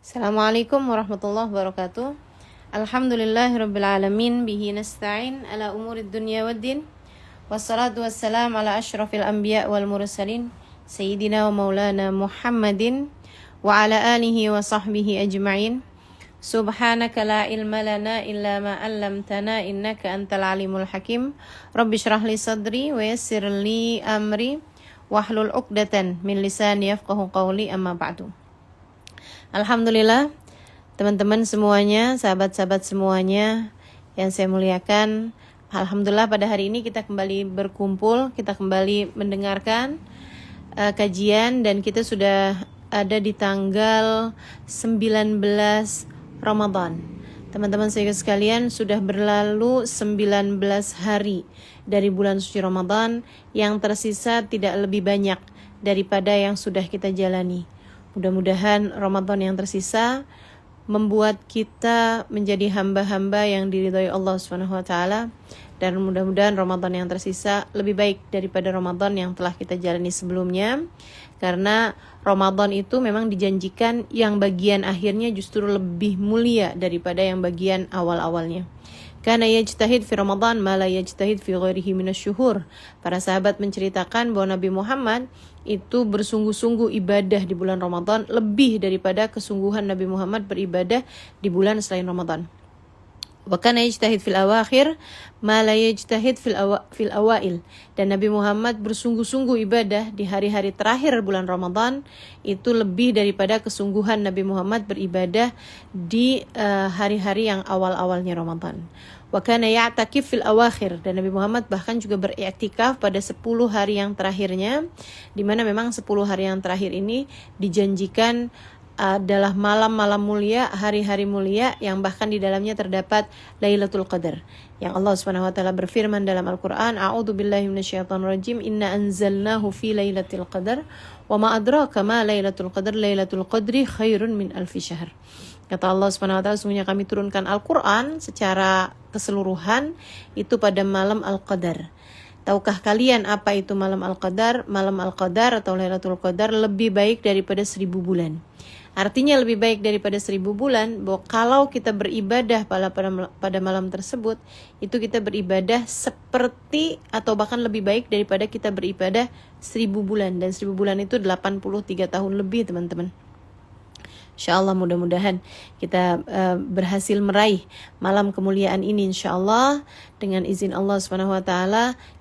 Assalamualaikum warahmatullahi wabarakatuh. Alhamdulillahirabbil alamin bihi nasta'in ala umurid dunya waddin. Wassalatu wassalam ala asyrafil anbiya wal mursalin sayyidina wa maulana Muhammadin wa ala alihi wa sahbihi ajma'in. Subhanaka la ilma lana illa ma 'allamtana innaka antal alimul hakim. Rabbi shrah li sadri wa yassir li amri wahlul 'uqdatan min lisani yafqahu qawli, amma ba'du. Alhamdulillah, teman-teman semuanya, sahabat-sahabat semuanya yang saya muliakan. Alhamdulillah pada hari ini kita kembali berkumpul, kita kembali mendengarkan kajian, dan kita sudah ada di tanggal 19 Ramadan. Teman-teman saya sekalian, sudah berlalu 19 hari dari bulan suci Ramadan, yang tersisa tidak lebih banyak daripada yang sudah kita jalani. Mudah-mudahan Ramadan yang tersisa membuat kita menjadi hamba-hamba yang diridhai Allah SWT, dan mudah-mudahan Ramadan yang tersisa lebih baik daripada Ramadan yang telah kita jalani sebelumnya, karena Ramadan itu memang dijanjikan yang bagian akhirnya justru lebih mulia daripada yang bagian awal-awalnya. Kana yajtahid fi Ramadan ma la yajtahid fi ghairihi minasyuhur. Para sahabat menceritakan bahwa Nabi Muhammad itu bersungguh-sungguh ibadah di bulan Ramadan lebih daripada kesungguhan Nabi Muhammad beribadah di bulan selain Ramadan. Wa kana yajtahid fil awakhir ma la yajtahid fil awail. Dan Nabi Muhammad bersungguh-sungguh ibadah di hari-hari terakhir bulan Ramadan itu lebih daripada kesungguhan Nabi Muhammad beribadah di hari-hari yang awal-awalnya Ramadan. Wa kana ya'takif fil awakhir, dan Nabi Muhammad bahkan juga beriktikaf pada 10 hari yang terakhirnya, di mana memang 10 hari yang terakhir ini dijanjikan adalah malam-malam mulia, hari-hari mulia, yang bahkan di dalamnya terdapat Lailatul Qadar. Yang Allah Subhanahu wa taala berfirman dalam Al-Qur'an, A'udzu billahi minasyaitonir rajim, inna anzalnahu fi lailatul qadar wa ma adraka ma lailatul qadar, lailatul qadri khairun min alfi syahr. Kata Allah Subhanahu wa taala, sesungguhnya kami turunkan Al-Qur'an secara keseluruhan itu pada malam Al-Qadar. Tahukah kalian apa itu malam Al-Qadar? Malam Al-Qadar atau Lailatul Qadar lebih baik daripada 1000 bulan. Artinya lebih baik daripada 1000 bulan, bahwa kalau kita beribadah pada malam tersebut, itu kita beribadah seperti atau bahkan lebih baik daripada kita beribadah 1000 bulan. Dan 1000 bulan itu 83 tahun lebih, teman-teman. InsyaAllah mudah-mudahan kita berhasil meraih malam kemuliaan ini, insyaAllah. Dengan izin Allah SWT,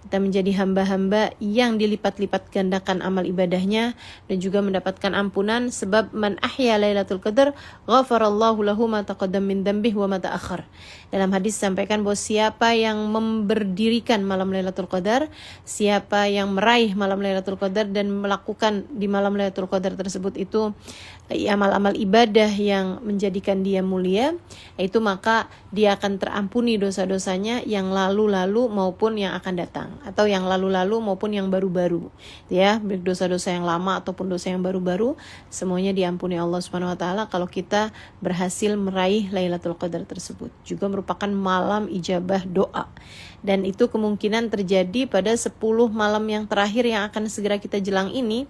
kita menjadi hamba-hamba yang dilipat-lipat gandakan amal ibadahnya, dan juga mendapatkan ampunan. Sebab man ahya lailatul qadar ghafarallahu lahu ma taqaddam min dhanbihi wa ma ta'akhir. Dalam hadis disampaikan bahwa siapa yang memberdirikan malam Lailatul Qadar, siapa yang meraih malam Lailatul Qadar dan melakukan di malam Lailatul Qadar tersebut itu amal-amal ibadah yang menjadikan dia mulia, itu maka dia akan terampuni dosa-dosanya yang lalu-lalu maupun yang akan datang, atau yang lalu-lalu maupun yang baru-baru, ya, baik dosa-dosa yang lama ataupun dosa yang baru-baru, semuanya diampuni Allah Subhanahu wa taala kalau kita berhasil meraih Lailatul Qadar tersebut. Juga merupakan malam ijabah doa, dan itu kemungkinan terjadi pada 10 malam yang terakhir yang akan segera kita jelang ini,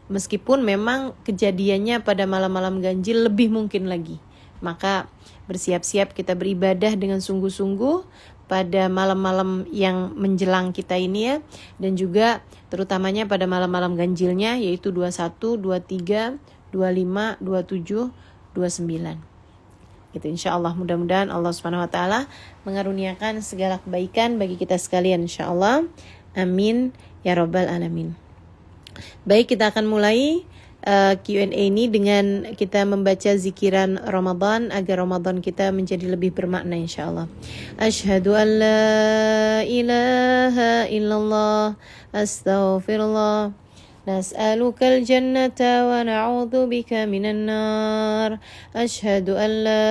meskipun memang kejadiannya pada malam-malam ganjil lebih mungkin lagi. Maka bersiap-siap kita beribadah dengan sungguh-sungguh pada malam-malam yang menjelang kita ini, ya, dan juga terutamanya pada malam-malam ganjilnya, yaitu 21, 23, 25, 27, 29. Gitu, insyaallah. Mudah-mudahan Allah Subhanahu wa taala mengaruniakan segala kebaikan bagi kita sekalian, insyaallah. Amin ya rabbal alamin. Baik, kita akan mulai Q&A ini dengan kita membaca zikiran Ramadan agar Ramadan kita menjadi lebih bermakna, insyaallah. Asyhadu an la ilaha illallah, astaghfirullah, nas'alukal jannata wa na'udzu bika minan nar. Asyhadu an la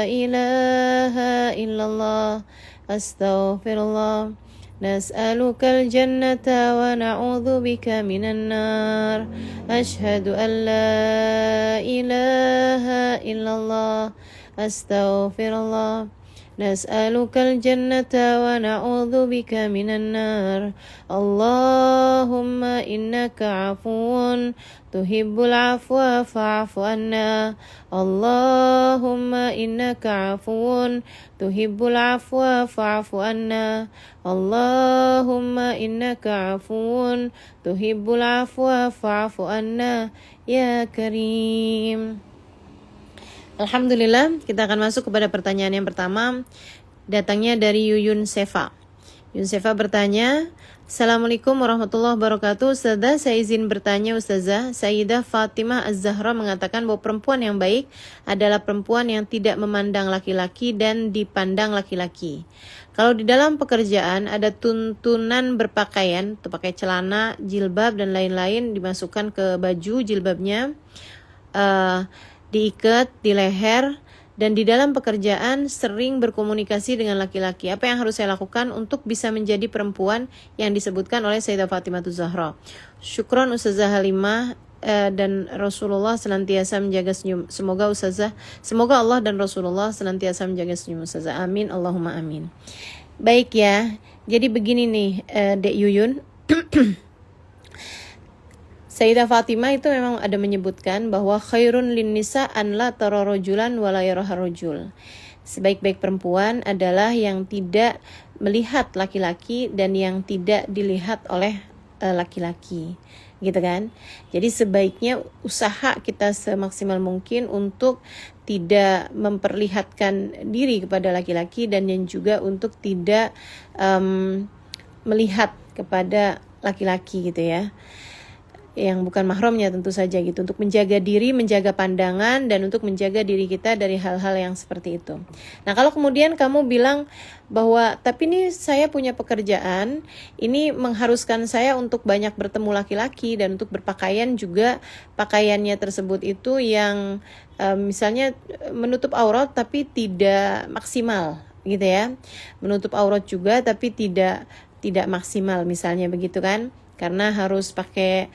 ilaha illallah, astaghfirullah, nas'alukal jannata wa na'udzu bika minan nar. Asyhadu an la ilaha illallah, astaghfirullah, نسألك الجنة ونعوذ بك من النار اللهم إنك عفو تحب العفو فاعف عنا اللهم إنك عفو تحب العفو فاعف عنا اللهم إنك عفو تحب العفو فاعف عنا يا كريم. Alhamdulillah, kita akan masuk kepada pertanyaan yang pertama. Datangnya dari Yuyun Sefa. Yuyun Sefa bertanya, Assalamualaikum warahmatullahi wabarakatuh. Ustazah, saya izin bertanya Ustazah. Sayyidah Fatimah Az-Zahra mengatakan bahwa perempuan yang baik adalah perempuan yang tidak memandang laki-laki dan dipandang laki-laki. Kalau di dalam pekerjaan ada tuntunan berpakaian, atau pakai celana, jilbab dan lain-lain dimasukkan ke baju jilbabnya, diikat di leher, dan di dalam pekerjaan sering berkomunikasi dengan laki-laki. Apa yang harus saya lakukan untuk bisa menjadi perempuan yang disebutkan oleh Sayyidah Fatimah Az-Zahra? Syukron Ustazah Halimah, dan Rasulullah senantiasa menjaga senyum. Semoga Allah dan Rasulullah senantiasa menjaga senyum Ustazah. Amin, Allahumma amin. Baik ya, jadi begini nih Dek Yuyun. Sayyidah Fatimah itu memang ada menyebutkan bahwa khairun lin nisa an la tara rajulan wa la yaraha rajul. Sebaik-baik perempuan adalah yang tidak melihat laki-laki dan yang tidak dilihat oleh laki-laki. Gitu kan? Jadi sebaiknya usaha kita semaksimal mungkin untuk tidak memperlihatkan diri kepada laki-laki dan yang juga untuk tidak melihat kepada laki-laki gitu ya, yang bukan mahramnya tentu saja gitu, untuk menjaga diri, menjaga pandangan, dan untuk menjaga diri kita dari hal-hal yang seperti itu. Nah, kalau kemudian kamu bilang bahwa tapi ini saya punya pekerjaan, ini mengharuskan saya untuk banyak bertemu laki-laki dan untuk berpakaian juga pakaiannya tersebut itu yang misalnya menutup aurat tapi tidak maksimal gitu ya, menutup aurat juga tapi tidak maksimal misalnya begitu kan, karena harus pakai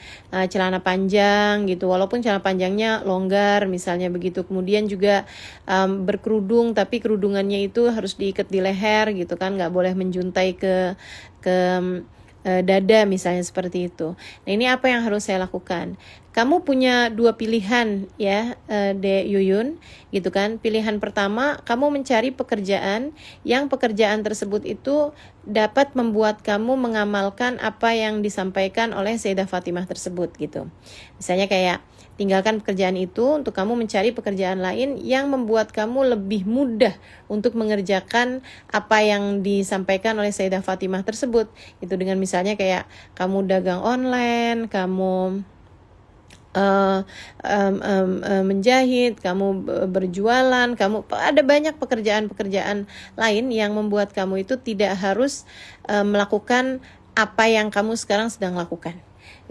celana panjang gitu, walaupun celana panjangnya longgar misalnya begitu. Kemudian juga berkerudung tapi kerudungannya itu harus diikat di leher gitu kan, nggak boleh menjuntai ke dada misalnya seperti itu. Nah, ini apa yang harus saya lakukan? Kamu punya dua pilihan ya, De Yuyun, gitu kan. Pilihan pertama, kamu mencari pekerjaan yang pekerjaan tersebut itu dapat membuat kamu mengamalkan apa yang disampaikan oleh Sayyidah Fatimah tersebut gitu. Misalnya kayak tinggalkan pekerjaan itu untuk kamu mencari pekerjaan lain yang membuat kamu lebih mudah untuk mengerjakan apa yang disampaikan oleh Sayyidah Fatimah tersebut. Itu dengan misalnya kayak kamu dagang online, kamu menjahit, kamu berjualan, kamu ada banyak pekerjaan-pekerjaan lain yang membuat kamu itu tidak harus melakukan apa yang kamu sekarang sedang lakukan,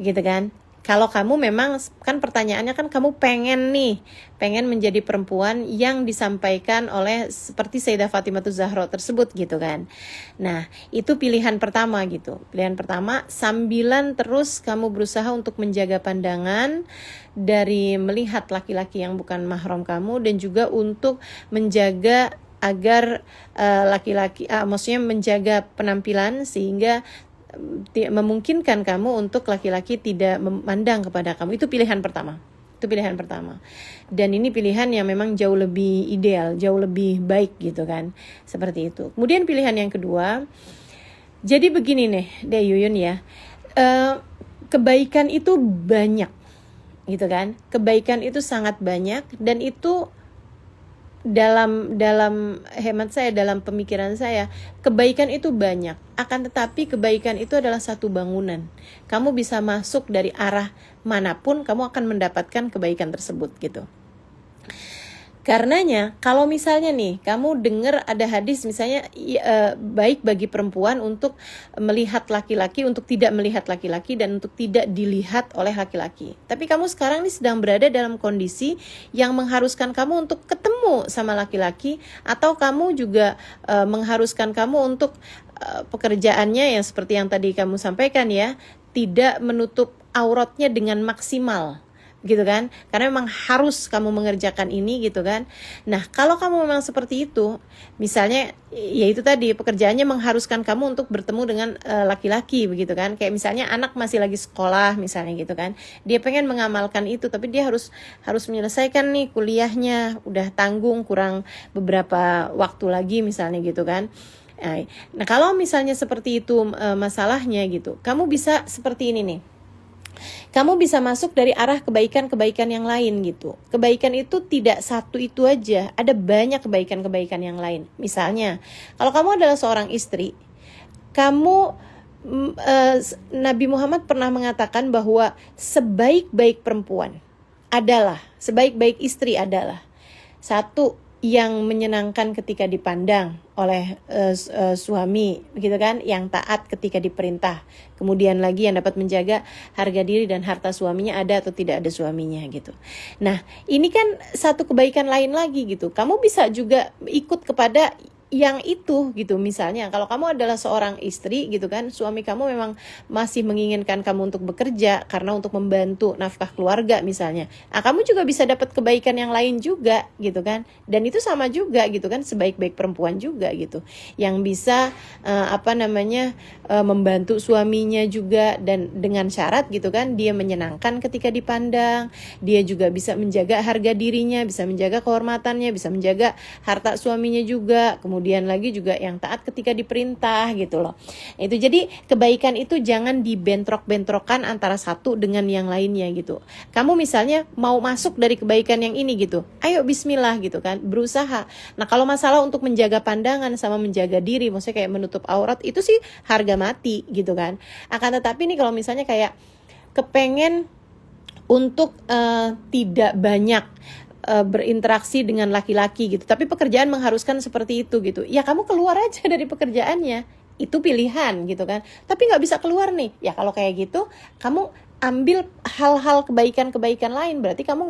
gitu kan? Kalau kamu memang, kan pertanyaannya kan kamu pengen menjadi perempuan yang disampaikan oleh seperti Sayyidah Fatimah Az-Zahra tersebut gitu kan. Nah, itu pilihan pertama gitu. Pilihan pertama, sambilan terus kamu berusaha untuk menjaga pandangan dari melihat laki-laki yang bukan mahram kamu, dan juga untuk menjaga agar maksudnya menjaga penampilan sehingga memungkinkan kamu untuk laki-laki tidak memandang kepada kamu. Itu pilihan pertama. Dan ini pilihan yang memang jauh lebih ideal, jauh lebih baik gitu kan. Seperti itu. Kemudian pilihan yang kedua, jadi begini nih, De Yuyun ya. Kebaikan itu banyak gitu kan. Kebaikan itu sangat banyak, dan itu dalam hemat saya, dalam pemikiran saya, kebaikan itu banyak. Akan tetapi kebaikan itu adalah satu bangunan. Kamu bisa masuk dari arah manapun, kamu akan mendapatkan kebaikan tersebut gitu. Karenanya, kalau misalnya nih, kamu dengar ada hadis misalnya baik bagi perempuan untuk melihat laki-laki, untuk tidak melihat laki-laki, dan untuk tidak dilihat oleh laki-laki. Tapi kamu sekarang nih sedang berada dalam kondisi yang mengharuskan kamu untuk ketemu sama laki-laki, atau kamu juga mengharuskan kamu untuk pekerjaannya yang seperti yang tadi kamu sampaikan ya, tidak menutup auratnya dengan maksimal. gitu kan, karena memang harus kamu mengerjakan ini gitu kan. Nah kalau kamu memang seperti itu, misalnya ya itu tadi pekerjaannya mengharuskan kamu untuk bertemu dengan laki-laki begitu kan, kayak misalnya anak masih lagi sekolah misalnya gitu kan, dia pengen mengamalkan itu tapi dia harus menyelesaikan nih kuliahnya, udah tanggung kurang beberapa waktu lagi misalnya gitu kan. Nah kalau misalnya seperti itu masalahnya gitu, kamu bisa seperti ini nih. Kamu bisa masuk dari arah kebaikan-kebaikan yang lain gitu. Kebaikan itu tidak satu itu aja, ada banyak kebaikan-kebaikan yang lain. Misalnya, kalau kamu adalah seorang istri, kamu Nabi Muhammad pernah mengatakan bahwa sebaik-baik perempuan adalah, sebaik-baik istri adalah satu, yang menyenangkan ketika dipandang oleh suami, begitu kan, yang taat ketika diperintah. Kemudian lagi yang dapat menjaga harga diri dan harta suaminya ada atau tidak ada suaminya gitu. Nah, ini kan satu kebaikan lain lagi gitu. Kamu bisa juga ikut kepada yang itu gitu. Misalnya kalau kamu adalah seorang istri gitu kan, suami kamu memang masih menginginkan kamu untuk bekerja karena untuk membantu nafkah keluarga misalnya, kamu juga bisa dapat kebaikan yang lain juga gitu kan. Dan itu sama juga gitu kan, sebaik-baik perempuan juga gitu, yang bisa membantu suaminya juga, dan dengan syarat gitu kan, dia menyenangkan ketika dipandang, dia juga bisa menjaga harga dirinya, bisa menjaga kehormatannya, bisa menjaga harta suaminya juga, kemudian lagi juga yang taat ketika diperintah gitu loh. Itu jadi kebaikan itu jangan dibentrok-bentrokan antara satu dengan yang lainnya gitu. Kamu misalnya mau masuk dari kebaikan yang ini gitu, ayo bismillah gitu kan, berusaha. Nah kalau masalah untuk menjaga pandangan sama menjaga diri, maksudnya kayak menutup aurat, itu sih harga mati gitu kan. Akan tetapi nih kalau misalnya kayak kepengen untuk tidak banyak berinteraksi dengan laki-laki gitu, tapi pekerjaan mengharuskan seperti itu gitu, ya kamu keluar aja dari pekerjaannya, itu pilihan gitu kan. Tapi nggak bisa keluar nih, ya kalau kayak gitu kamu ambil hal-hal kebaikan-kebaikan lain, berarti kamu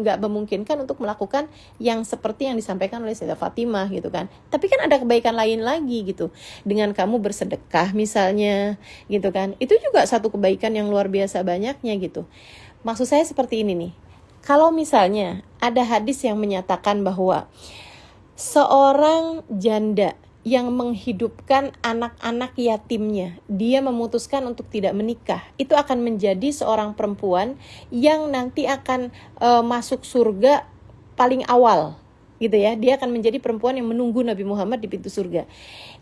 nggak memungkinkan untuk melakukan yang seperti yang disampaikan oleh Sayyidah Fatimah gitu kan. Tapi kan ada kebaikan lain lagi gitu, dengan kamu bersedekah misalnya gitu kan, itu juga satu kebaikan yang luar biasa banyaknya gitu. Maksud saya seperti ini nih, kalau misalnya ada hadis yang menyatakan bahwa seorang janda yang menghidupkan anak-anak yatimnya, dia memutuskan untuk tidak menikah, itu akan menjadi seorang perempuan yang nanti akan masuk surga paling awal gitu ya. Dia akan menjadi perempuan yang menunggu Nabi Muhammad di pintu surga.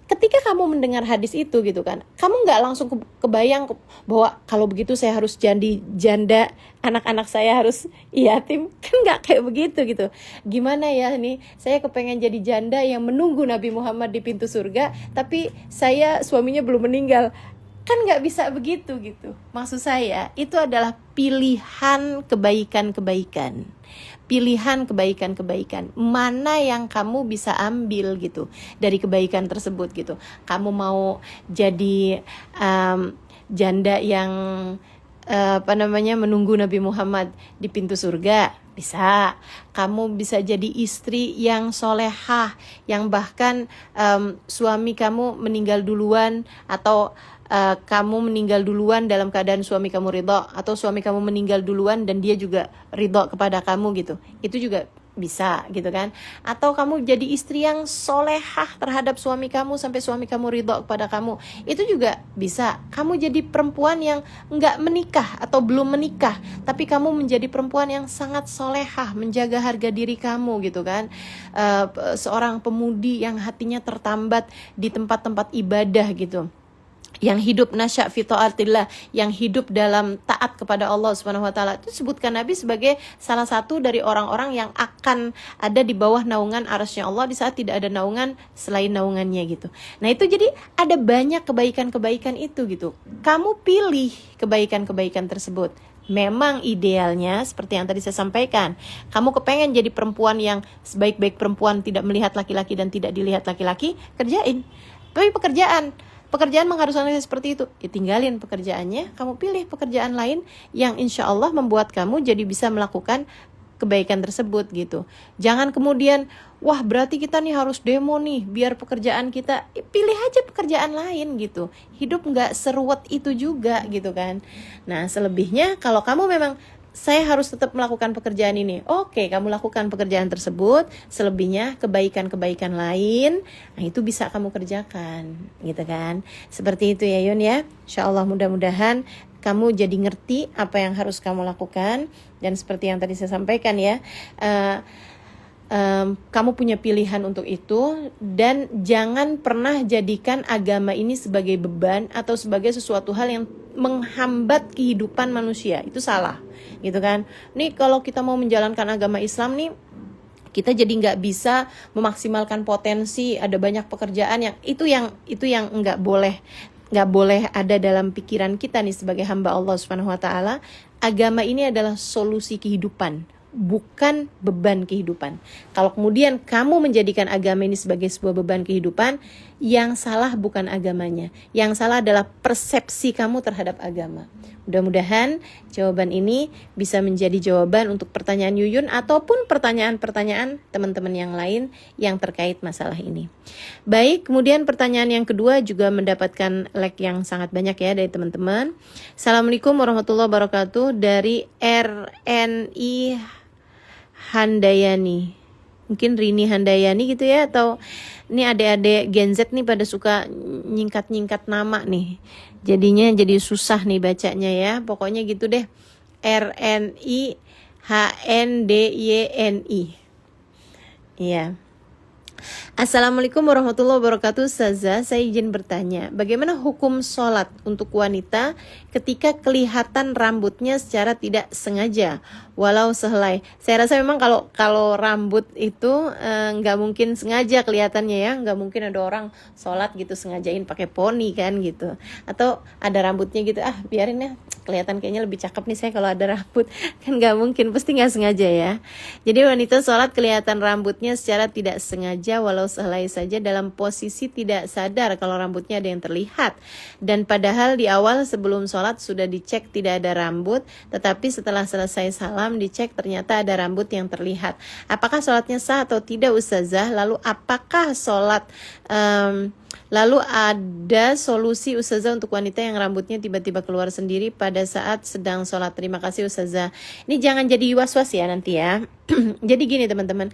Ketika kamu mendengar hadis itu gitu kan, kamu nggak langsung kebayang bahwa kalau begitu saya harus jadi janda, anak-anak saya harus yatim, kan nggak kayak begitu gitu. Gimana ya nih, saya kepengen jadi janda yang menunggu Nabi Muhammad di pintu surga, tapi saya suaminya belum meninggal, kan nggak bisa begitu gitu. Maksud saya itu adalah pilihan kebaikan-kebaikan, pilihan kebaikan-kebaikan, mana yang kamu bisa ambil gitu dari kebaikan tersebut gitu. Kamu mau jadi janda yang menunggu Nabi Muhammad di pintu surga, bisa. Kamu bisa jadi istri yang solehah, yang bahkan suami kamu meninggal duluan, atau kamu meninggal duluan dalam keadaan suami kamu ridho, atau suami kamu meninggal duluan dan dia juga ridho kepada kamu gitu, itu juga bisa gitu kan. Atau kamu jadi istri yang solehah terhadap suami kamu sampai suami kamu ridho kepada kamu, itu juga bisa. Kamu jadi perempuan yang nggak menikah atau belum menikah, tapi kamu menjadi perempuan yang sangat solehah, menjaga harga diri kamu gitu kan. Seorang pemudi yang hatinya tertambat di tempat-tempat ibadah gitu, yang hidup nasya' fi ta'atillah, yang hidup dalam taat kepada Allah Subhanahu wa taala. Itu sebutkan Nabi sebagai salah satu dari orang-orang yang akan ada di bawah naungan arasy-Nya Allah di saat tidak ada naungan selain naungannya gitu. Nah, itu jadi ada banyak kebaikan-kebaikan itu gitu. Kamu pilih kebaikan-kebaikan tersebut. Memang idealnya seperti yang tadi saya sampaikan, kamu kepengen jadi perempuan yang sebaik-baik perempuan, tidak melihat laki-laki dan tidak dilihat laki-laki, kerjain. Tapi pekerjaan mengharuskan seperti itu, ya tinggalin pekerjaannya, kamu pilih pekerjaan lain yang insya Allah membuat kamu jadi bisa melakukan kebaikan tersebut gitu. Jangan kemudian, wah berarti kita nih harus demo nih biar pekerjaan kita, pilih aja pekerjaan lain gitu. Hidup gak seruwet itu juga gitu kan. Nah selebihnya kalau kamu memang saya harus tetap melakukan pekerjaan ini. Oke, kamu lakukan pekerjaan tersebut, selebihnya kebaikan-kebaikan lain, nah itu bisa kamu kerjakan, gitu kan. Seperti itu ya Yun ya. Insyaallah mudah-mudahan kamu jadi ngerti apa yang harus kamu lakukan. Dan seperti yang tadi saya sampaikan ya, kamu punya pilihan untuk itu, dan jangan pernah jadikan agama ini sebagai beban atau sebagai sesuatu hal yang menghambat kehidupan manusia. Itu salah, gitu kan. Nih kalau kita mau menjalankan agama Islam nih, kita jadi nggak bisa memaksimalkan potensi, ada banyak pekerjaan yang nggak boleh ada dalam pikiran kita nih sebagai hamba Allah Subhanahu Wa Taala. Agama ini adalah solusi kehidupan, bukan beban kehidupan. Kalau kemudian kamu menjadikan agama ini sebagai sebuah beban kehidupan, yang salah bukan agamanya, yang salah adalah persepsi kamu terhadap agama. Mudah-mudahan jawaban ini bisa menjadi jawaban untuk pertanyaan Yuyun ataupun pertanyaan-pertanyaan teman-teman yang lain yang terkait masalah ini. Baik, kemudian pertanyaan yang kedua juga mendapatkan like yang sangat banyak ya dari teman-teman. Assalamualaikum warahmatullahi wabarakatuh, dari RNI Handayani, mungkin Rini Handayani gitu ya, atau ini adik-adik Gen Z nih pada suka nyingkat-nyingkat nama nih, jadinya jadi susah nih bacanya ya. Pokoknya gitu deh, RNI HNDYNI. Iya. Assalamualaikum warahmatullahi wabarakatuh. Ustazah, saya izin bertanya, bagaimana hukum sholat untuk wanita ketika kelihatan rambutnya secara tidak sengaja walau sehelai? Saya rasa memang kalau rambut itu nggak mungkin sengaja kelihatannya ya, nggak mungkin ada orang sholat gitu sengajain pakai poni kan gitu, atau ada rambutnya gitu, biarin ya kelihatan kayaknya lebih cakep nih saya kalau ada rambut, kan nggak mungkin, pasti nggak sengaja ya. Jadi wanita sholat kelihatan rambutnya secara tidak sengaja walau sehelai saja dalam posisi tidak sadar kalau rambutnya ada yang terlihat, dan padahal di awal sebelum sholat sudah dicek tidak ada rambut, tetapi setelah selesai salam dicek ternyata ada rambut yang terlihat. Apakah sholatnya sah atau tidak Ustazah? Lalu apakah sholat lalu ada solusi Ustazah untuk wanita yang rambutnya tiba-tiba keluar sendiri pada saat sedang sholat? Terima kasih Ustazah. Ini jangan jadi was-was ya nanti ya. Jadi gini teman-teman,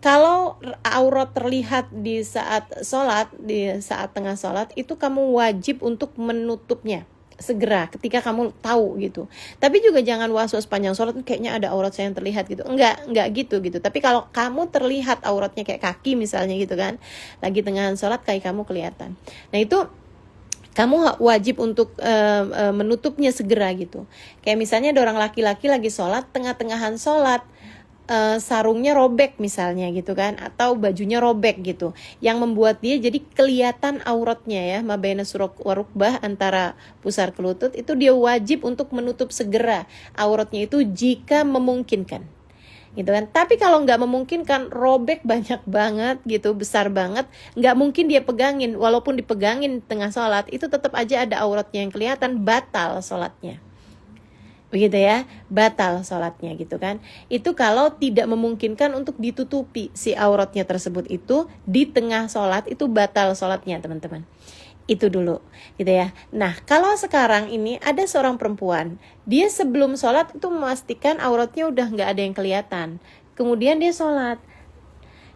kalau aurat terlihat di saat sholat, di saat tengah sholat, itu kamu wajib untuk menutupnya segera ketika kamu tahu gitu. Tapi juga jangan was-was panjang sholat, kayaknya ada aurat saya yang terlihat gitu. Enggak gitu. Tapi kalau kamu terlihat auratnya kayak kaki misalnya gitu kan, lagi tengah sholat kaki kamu kelihatan, nah itu kamu wajib untuk menutupnya segera gitu. Kayak misalnya ada orang laki-laki lagi sholat, tengah-tengahan sholat, sarungnya robek misalnya gitu kan, atau bajunya robek gitu, yang membuat dia jadi kelihatan auratnya ya, mabaina suruk warukbah, antara pusar ke lutut, itu dia wajib untuk menutup segera auratnya itu jika memungkinkan gitu kan. Tapi kalau nggak memungkinkan, robek banyak banget gitu, besar banget, nggak mungkin dia pegangin, walaupun dipegangin tengah sholat itu tetap aja ada auratnya yang kelihatan, batal sholatnya. Begitu ya, batal sholatnya gitu kan. Itu kalau tidak memungkinkan untuk ditutupi si auratnya tersebut itu di tengah sholat, itu batal sholatnya teman-teman. Itu dulu gitu ya. Nah kalau sekarang ini ada seorang perempuan, dia sebelum sholat itu memastikan auratnya udah gak ada yang kelihatan, kemudian dia sholat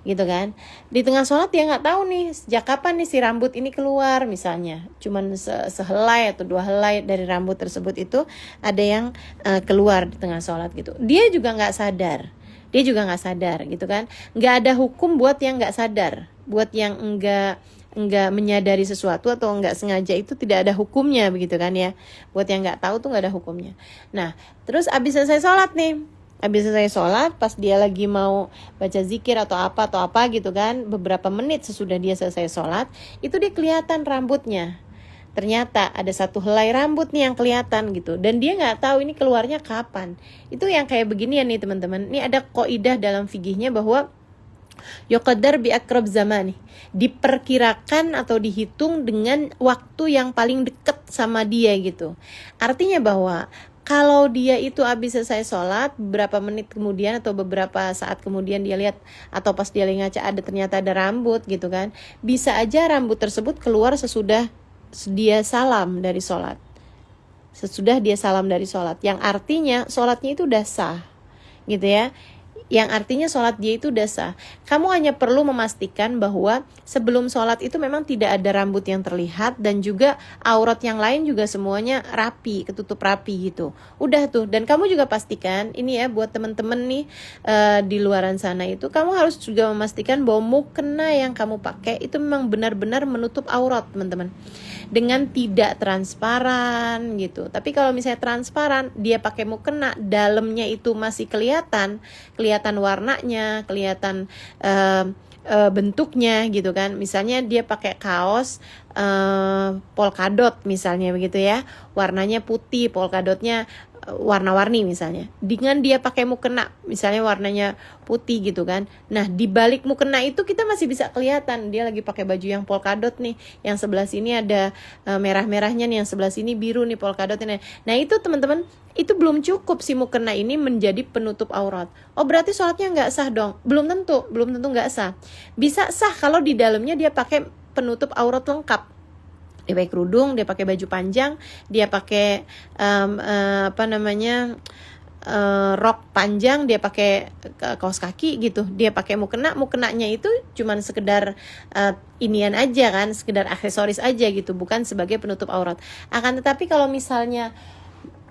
gitu kan. Di tengah sholat dia nggak tahu nih sejak kapan nih si rambut ini keluar, misalnya cuman sehelai atau 2 helai dari rambut tersebut itu ada yang keluar di tengah sholat gitu. Dia juga nggak sadar gitu kan. Nggak ada hukum buat yang nggak sadar, buat yang enggak menyadari sesuatu atau nggak sengaja, itu tidak ada hukumnya begitu kan ya. Buat yang nggak tahu tuh nggak ada hukumnya. Nah terus abis selesai sholat, pas dia lagi mau baca zikir atau apa gitu kan, beberapa menit sesudah dia selesai sholat, itu dia kelihatan rambutnya. Ternyata ada 1 helai rambut nih yang kelihatan gitu, dan dia nggak tahu ini keluarnya kapan. Itu yang kayak beginian nih teman-teman. Ini ada kaidah dalam fikihnya bahwa yuqaddar bi aqrab zamani, diperkirakan atau dihitung dengan waktu yang paling dekat sama dia gitu. Artinya bahwa kalau dia itu habis selesai sholat, beberapa menit kemudian atau beberapa saat kemudian dia lihat, atau pas dia ngaca ternyata ada rambut gitu kan, bisa aja rambut tersebut keluar sesudah dia salam dari sholat. sesudah dia salam dari sholat, yang artinya sholatnya itu udah sah gitu ya, yang artinya sholat dia itu udah sah. Kamu hanya perlu memastikan bahwa sebelum sholat itu memang tidak ada rambut yang terlihat, dan juga aurat yang lain juga semuanya rapi, ketutup rapi gitu. Udah tuh. Dan kamu juga pastikan, ini ya buat temen-temen nih di luaran sana itu, kamu harus juga memastikan bahwa mukena yang kamu pakai itu memang benar-benar menutup aurat, teman-teman, dengan tidak transparan gitu. Tapi kalau misalnya transparan, dia pakai mukena, dalamnya itu masih kelihatan warnanya, kelihatan bentuknya gitu kan. Misalnya dia pakai kaos polkadot misalnya begitu ya, warnanya putih, polkadotnya warna-warni misalnya. Dengan dia pakai mukena misalnya warnanya putih gitu kan. Nah, di balik mukena itu kita masih bisa kelihatan dia lagi pakai baju yang polkadot nih. Yang sebelah sini ada merah-merahnya nih, yang sebelah sini biru nih polkadotnya. Nah, itu teman-teman, itu belum cukup si mukena ini menjadi penutup aurat. Oh, berarti sholatnya nggak sah dong? Belum tentu nggak sah. Bisa sah kalau di dalamnya dia pakai penutup aurat lengkap. Dia pakai kerudung, dia pakai baju panjang, dia pakai rok panjang, dia pakai kaos kaki gitu, dia pakai mukenanya itu cuman sekedar inian aja kan, sekedar aksesoris aja gitu, bukan sebagai penutup aurat. Akan tetapi kalau misalnya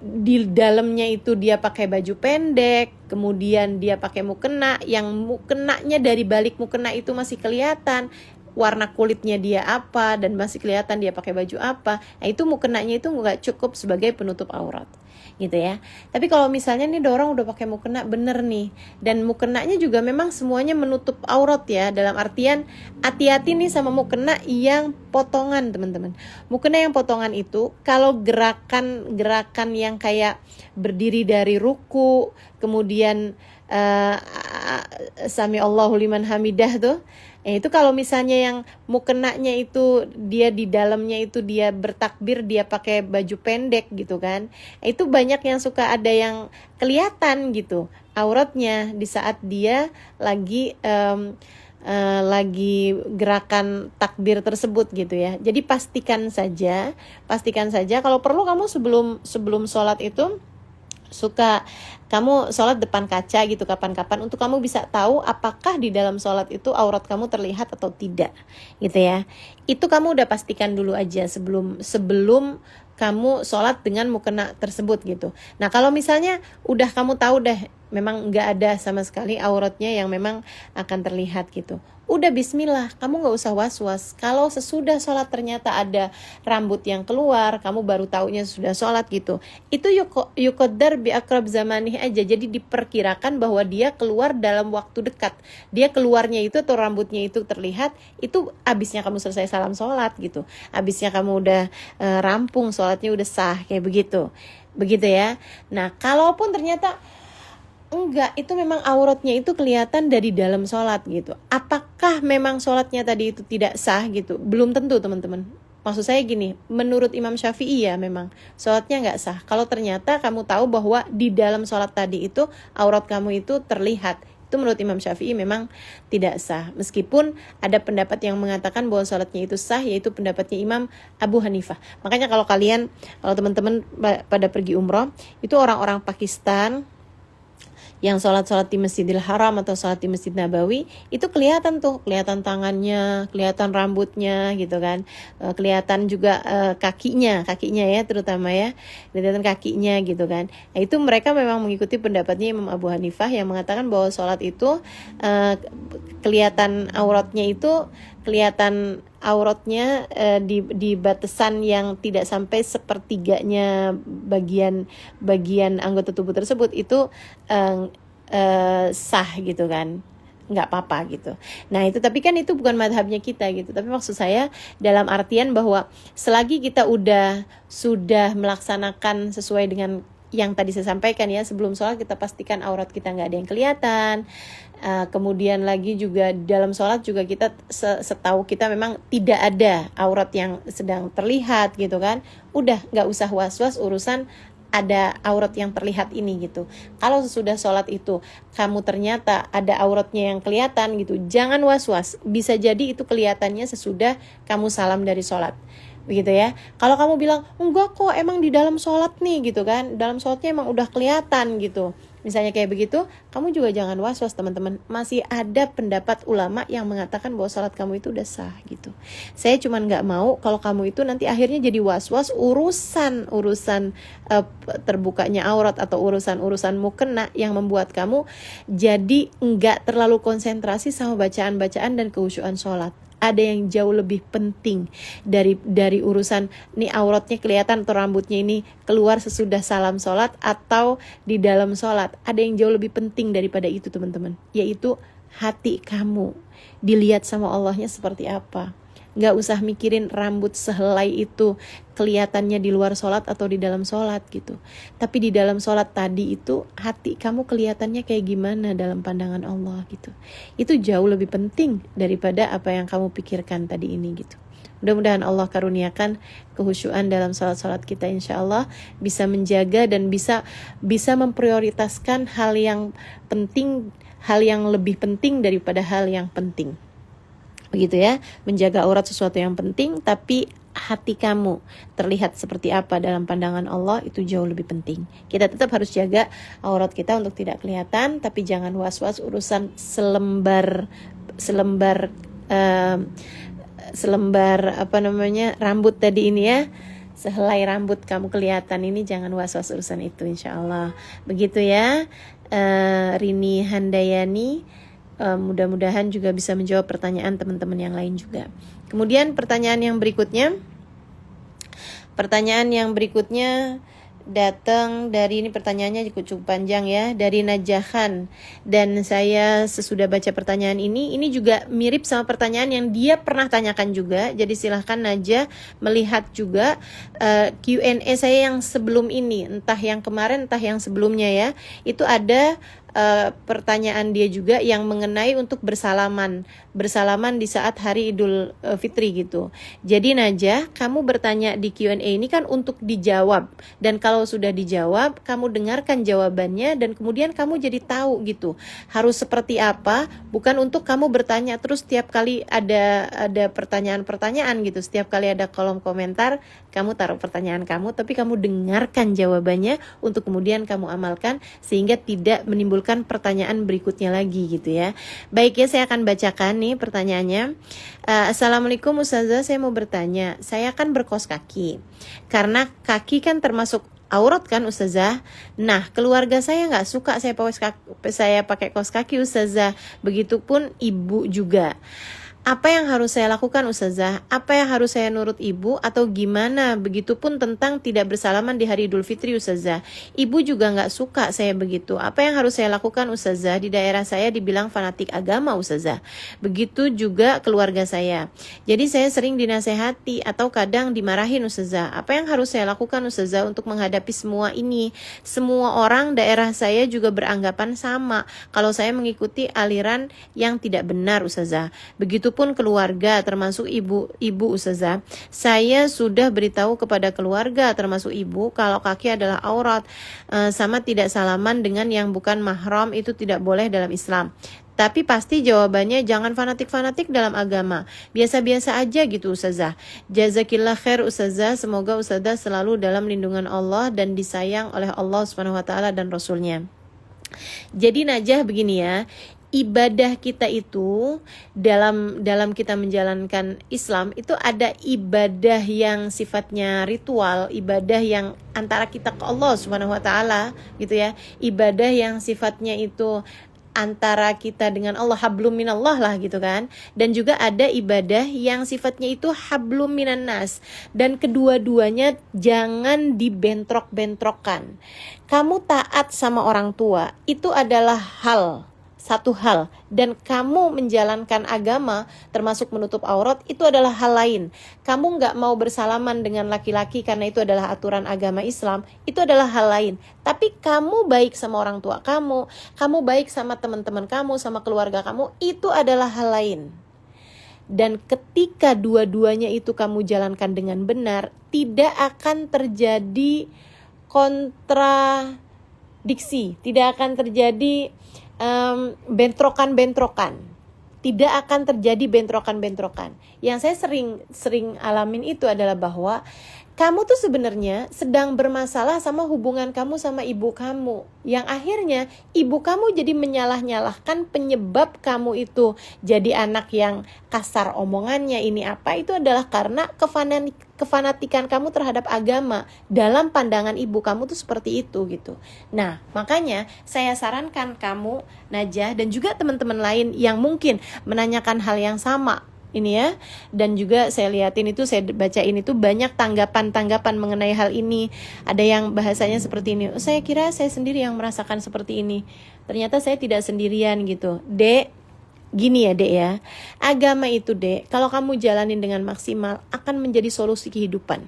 di dalamnya itu dia pakai baju pendek, kemudian dia pakai mukena, yang mukenanya dari balik mukena itu masih kelihatan warna kulitnya dia apa, dan masih kelihatan dia pakai baju apa, nah itu mukenanya itu nggak cukup sebagai penutup aurat gitu ya. Tapi kalau misalnya nih orang udah pakai mukena bener nih, dan mukenanya juga memang semuanya menutup aurat ya, dalam artian hati-hati nih sama mukena yang potongan, teman-teman. Mukena yang potongan itu kalau gerakan yang kayak berdiri dari ruku, kemudian sami Allahu liman hamidah tuh, itu kalau misalnya yang mukenanya itu dia di dalamnya itu dia bertakbir, dia pakai baju pendek gitu kan, itu banyak yang suka ada yang kelihatan gitu auratnya di saat dia lagi gerakan takbir tersebut gitu ya. Jadi pastikan saja kalau perlu kamu sebelum sholat itu suka kamu sholat depan kaca gitu kapan-kapan, untuk kamu bisa tahu apakah di dalam sholat itu aurat kamu terlihat atau tidak gitu ya. Itu kamu udah pastikan dulu aja sebelum kamu sholat dengan mukena tersebut gitu. Nah, kalau misalnya udah kamu tahu deh memang nggak ada sama sekali auratnya yang memang akan terlihat gitu, udah bismillah, kamu nggak usah was-was. Kalau sesudah sholat ternyata ada rambut yang keluar, kamu baru taunya sudah sholat gitu, itu yuqaddar bi akrab zamanih aja. Jadi diperkirakan bahwa dia keluar dalam waktu dekat. Dia keluarnya itu atau rambutnya itu terlihat, itu abisnya kamu selesai salam sholat gitu, abisnya kamu udah rampung sholatnya, udah sah kayak begitu ya. Nah, kalaupun ternyata enggak, itu memang auratnya itu kelihatan dari dalam sholat gitu, apakah memang sholatnya tadi itu tidak sah gitu? Belum tentu, teman-teman. Maksud saya gini, menurut Imam Syafi'i ya memang sholatnya nggak sah kalau ternyata kamu tahu bahwa di dalam sholat tadi itu aurat kamu itu terlihat. Itu menurut Imam Syafi'i memang tidak sah. Meskipun ada pendapat yang mengatakan bahwa sholatnya itu sah, yaitu pendapatnya Imam Abu Hanifah. Makanya kalau teman-teman pada pergi umroh, itu orang-orang Pakistan yang sholat di Masjidil Haram atau sholat di Masjid Nabawi, itu kelihatan tangannya, kelihatan rambutnya gitu kan, kelihatan juga kakinya ya, terutama ya, kelihatan kakinya gitu kan. Nah, itu mereka memang mengikuti pendapatnya Imam Abu Hanifah yang mengatakan bahwa sholat itu kelihatan auratnya di batasan yang tidak sampai sepertiganya bagian anggota tubuh tersebut itu sah gitu kan, nggak apa-apa gitu. Nah, itu tapi kan itu bukan madhabnya kita gitu. Tapi maksud saya dalam artian bahwa selagi kita sudah melaksanakan sesuai dengan yang tadi saya sampaikan ya, sebelum sholat kita pastikan aurat kita nggak ada yang kelihatan. Kemudian lagi juga dalam sholat juga kita setahu kita memang tidak ada aurat yang sedang terlihat gitu kan. Udah nggak usah was-was urusan ada aurat yang terlihat ini gitu. Kalau sesudah sholat itu kamu ternyata ada auratnya yang kelihatan gitu, jangan was-was. Bisa jadi itu kelihatannya sesudah kamu salam dari sholat. begitu ya. Kalau kamu bilang enggak kok, emang di dalam sholat nih gitu kan, dalam sholatnya emang udah kelihatan gitu, misalnya kayak begitu, kamu juga jangan was-was teman-teman. Masih ada pendapat ulama yang mengatakan bahwa sholat kamu itu udah sah gitu. Saya cuman nggak mau kalau kamu itu nanti akhirnya jadi was-was urusan terbukanya aurat atau urusanmu kena, yang membuat kamu jadi nggak terlalu konsentrasi sama bacaan-bacaan dan kekhusyuan sholat. Ada yang jauh lebih penting dari urusan nih auratnya kelihatan atau rambutnya ini keluar sesudah salam sholat atau di dalam sholat. Ada yang jauh lebih penting daripada itu teman-teman, yaitu hati kamu dilihat sama Allahnya seperti apa. Gak usah mikirin rambut sehelai itu kelihatannya di luar sholat atau di dalam sholat gitu. Tapi di dalam sholat tadi itu hati kamu kelihatannya kayak gimana dalam pandangan Allah gitu. Itu jauh lebih penting daripada apa yang kamu pikirkan tadi ini gitu. Mudah-mudahan Allah karuniakan kehusyuan dalam sholat-sholat kita, insya Allah bisa menjaga dan bisa memprioritaskan hal yang penting, hal yang lebih penting daripada hal yang penting. Begitu ya, menjaga aurat sesuatu yang penting, tapi hati kamu terlihat seperti apa dalam pandangan Allah itu jauh lebih penting. Kita tetap harus jaga aurat kita untuk tidak kelihatan, tapi jangan was-was urusan selembar rambut tadi ini ya. Sehelai rambut kamu kelihatan ini, jangan was-was urusan itu, insya Allah. Begitu ya, Rini Handayani. Mudah-mudahan juga bisa menjawab pertanyaan teman-teman yang lain juga. Kemudian pertanyaan yang berikutnya datang dari, ini pertanyaannya cukup panjang ya, dari Najahan. Dan saya sesudah baca pertanyaan ini juga mirip sama pertanyaan yang dia pernah tanyakan juga. Jadi silahkan Najah melihat juga Q&A saya yang sebelum ini, entah yang kemarin entah yang sebelumnya ya. Itu ada pertanyaan dia juga yang mengenai untuk bersalaman di saat hari Idul Fitri gitu. Jadi Najah, kamu bertanya di Q&A ini kan untuk dijawab, dan kalau sudah dijawab kamu dengarkan jawabannya dan kemudian kamu jadi tahu gitu harus seperti apa, bukan untuk kamu bertanya terus setiap kali ada pertanyaan-pertanyaan gitu, setiap kali ada kolom komentar kamu taruh pertanyaan kamu, tapi kamu dengarkan jawabannya untuk kemudian kamu amalkan sehingga tidak menimbulkan pertanyaan berikutnya lagi gitu ya. Baik ya, saya akan bacakan nih pertanyaannya. Assalamualaikum Ustazah, saya mau bertanya, saya kan berkaos kaki karena kaki kan termasuk aurat kan Ustazah. Nah, keluarga saya nggak suka saya pakai kaos kaki Ustazah, begitupun ibu juga. Apa yang harus saya lakukan Ustazah? Apa yang harus saya nurut ibu atau gimana? Begitupun tentang tidak bersalaman di hari Idul Fitri Ustazah. Ibu juga gak suka saya begitu. Apa yang harus saya lakukan Ustazah? Di daerah saya dibilang fanatik agama Ustazah. Begitu juga keluarga saya. Jadi saya sering dinasehati atau kadang dimarahin Ustazah. Apa yang harus saya lakukan Ustazah untuk menghadapi semua ini? Semua orang daerah saya juga beranggapan sama kalau saya mengikuti aliran yang tidak benar Ustazah. Begitupun keluarga termasuk ibu Ustazah. Saya sudah beritahu kepada keluarga termasuk ibu kalau kaki adalah aurat, sama tidak salaman dengan yang bukan mahram itu tidak boleh dalam Islam. Tapi pasti jawabannya jangan fanatik-fanatik dalam agama. Biasa-biasa aja gitu Ustazah. Jazakillah khair Ustazah. Semoga Ustazah selalu dalam lindungan Allah dan disayang oleh Allah Subhanahu wa taala dan Rasulnya. Jadi Najah begini ya, ibadah kita itu dalam kita menjalankan Islam itu ada ibadah yang sifatnya ritual, ibadah yang antara kita ke Allah Subhanahu wa taala gitu ya. Ibadah yang sifatnya itu antara kita dengan Allah, hablum minallah lah gitu kan. Dan juga ada ibadah yang sifatnya itu hablum minan nas. Dan kedua-duanya jangan dibentrok-bentrokkan. Kamu taat sama orang tua itu adalah satu hal, dan kamu menjalankan agama termasuk menutup aurat itu adalah hal lain. Kamu gak mau bersalaman dengan laki-laki karena itu adalah aturan agama Islam, itu adalah hal lain. Tapi kamu baik sama orang tua kamu baik sama teman-teman kamu, sama keluarga kamu, itu adalah hal lain. Dan ketika dua-duanya itu kamu jalankan dengan benar, tidak akan terjadi kontradiksi, tidak akan terjadi bentrokan-bentrokan. tidak akan terjadi bentrokan-bentrokan. Yang saya sering alamin itu adalah bahwa kamu tuh sebenarnya sedang bermasalah sama hubungan kamu sama ibu kamu. Yang akhirnya ibu kamu jadi menyalah-nyalahkan penyebab kamu itu jadi anak yang kasar omongannya ini apa. Itu adalah karena kefanatikan kamu terhadap agama. Dalam pandangan ibu kamu tuh seperti itu gitu. Nah makanya saya sarankan kamu Najah dan juga teman-teman lain yang mungkin menanyakan hal yang sama ini ya, dan juga saya liatin itu, saya bacain itu banyak tanggapan mengenai hal ini. Ada yang bahasanya seperti ini, saya kira saya sendiri yang merasakan seperti ini, ternyata saya tidak sendirian gitu. Dek, gini ya dek ya, agama itu dek, kalau kamu jalanin dengan maksimal akan menjadi solusi kehidupan.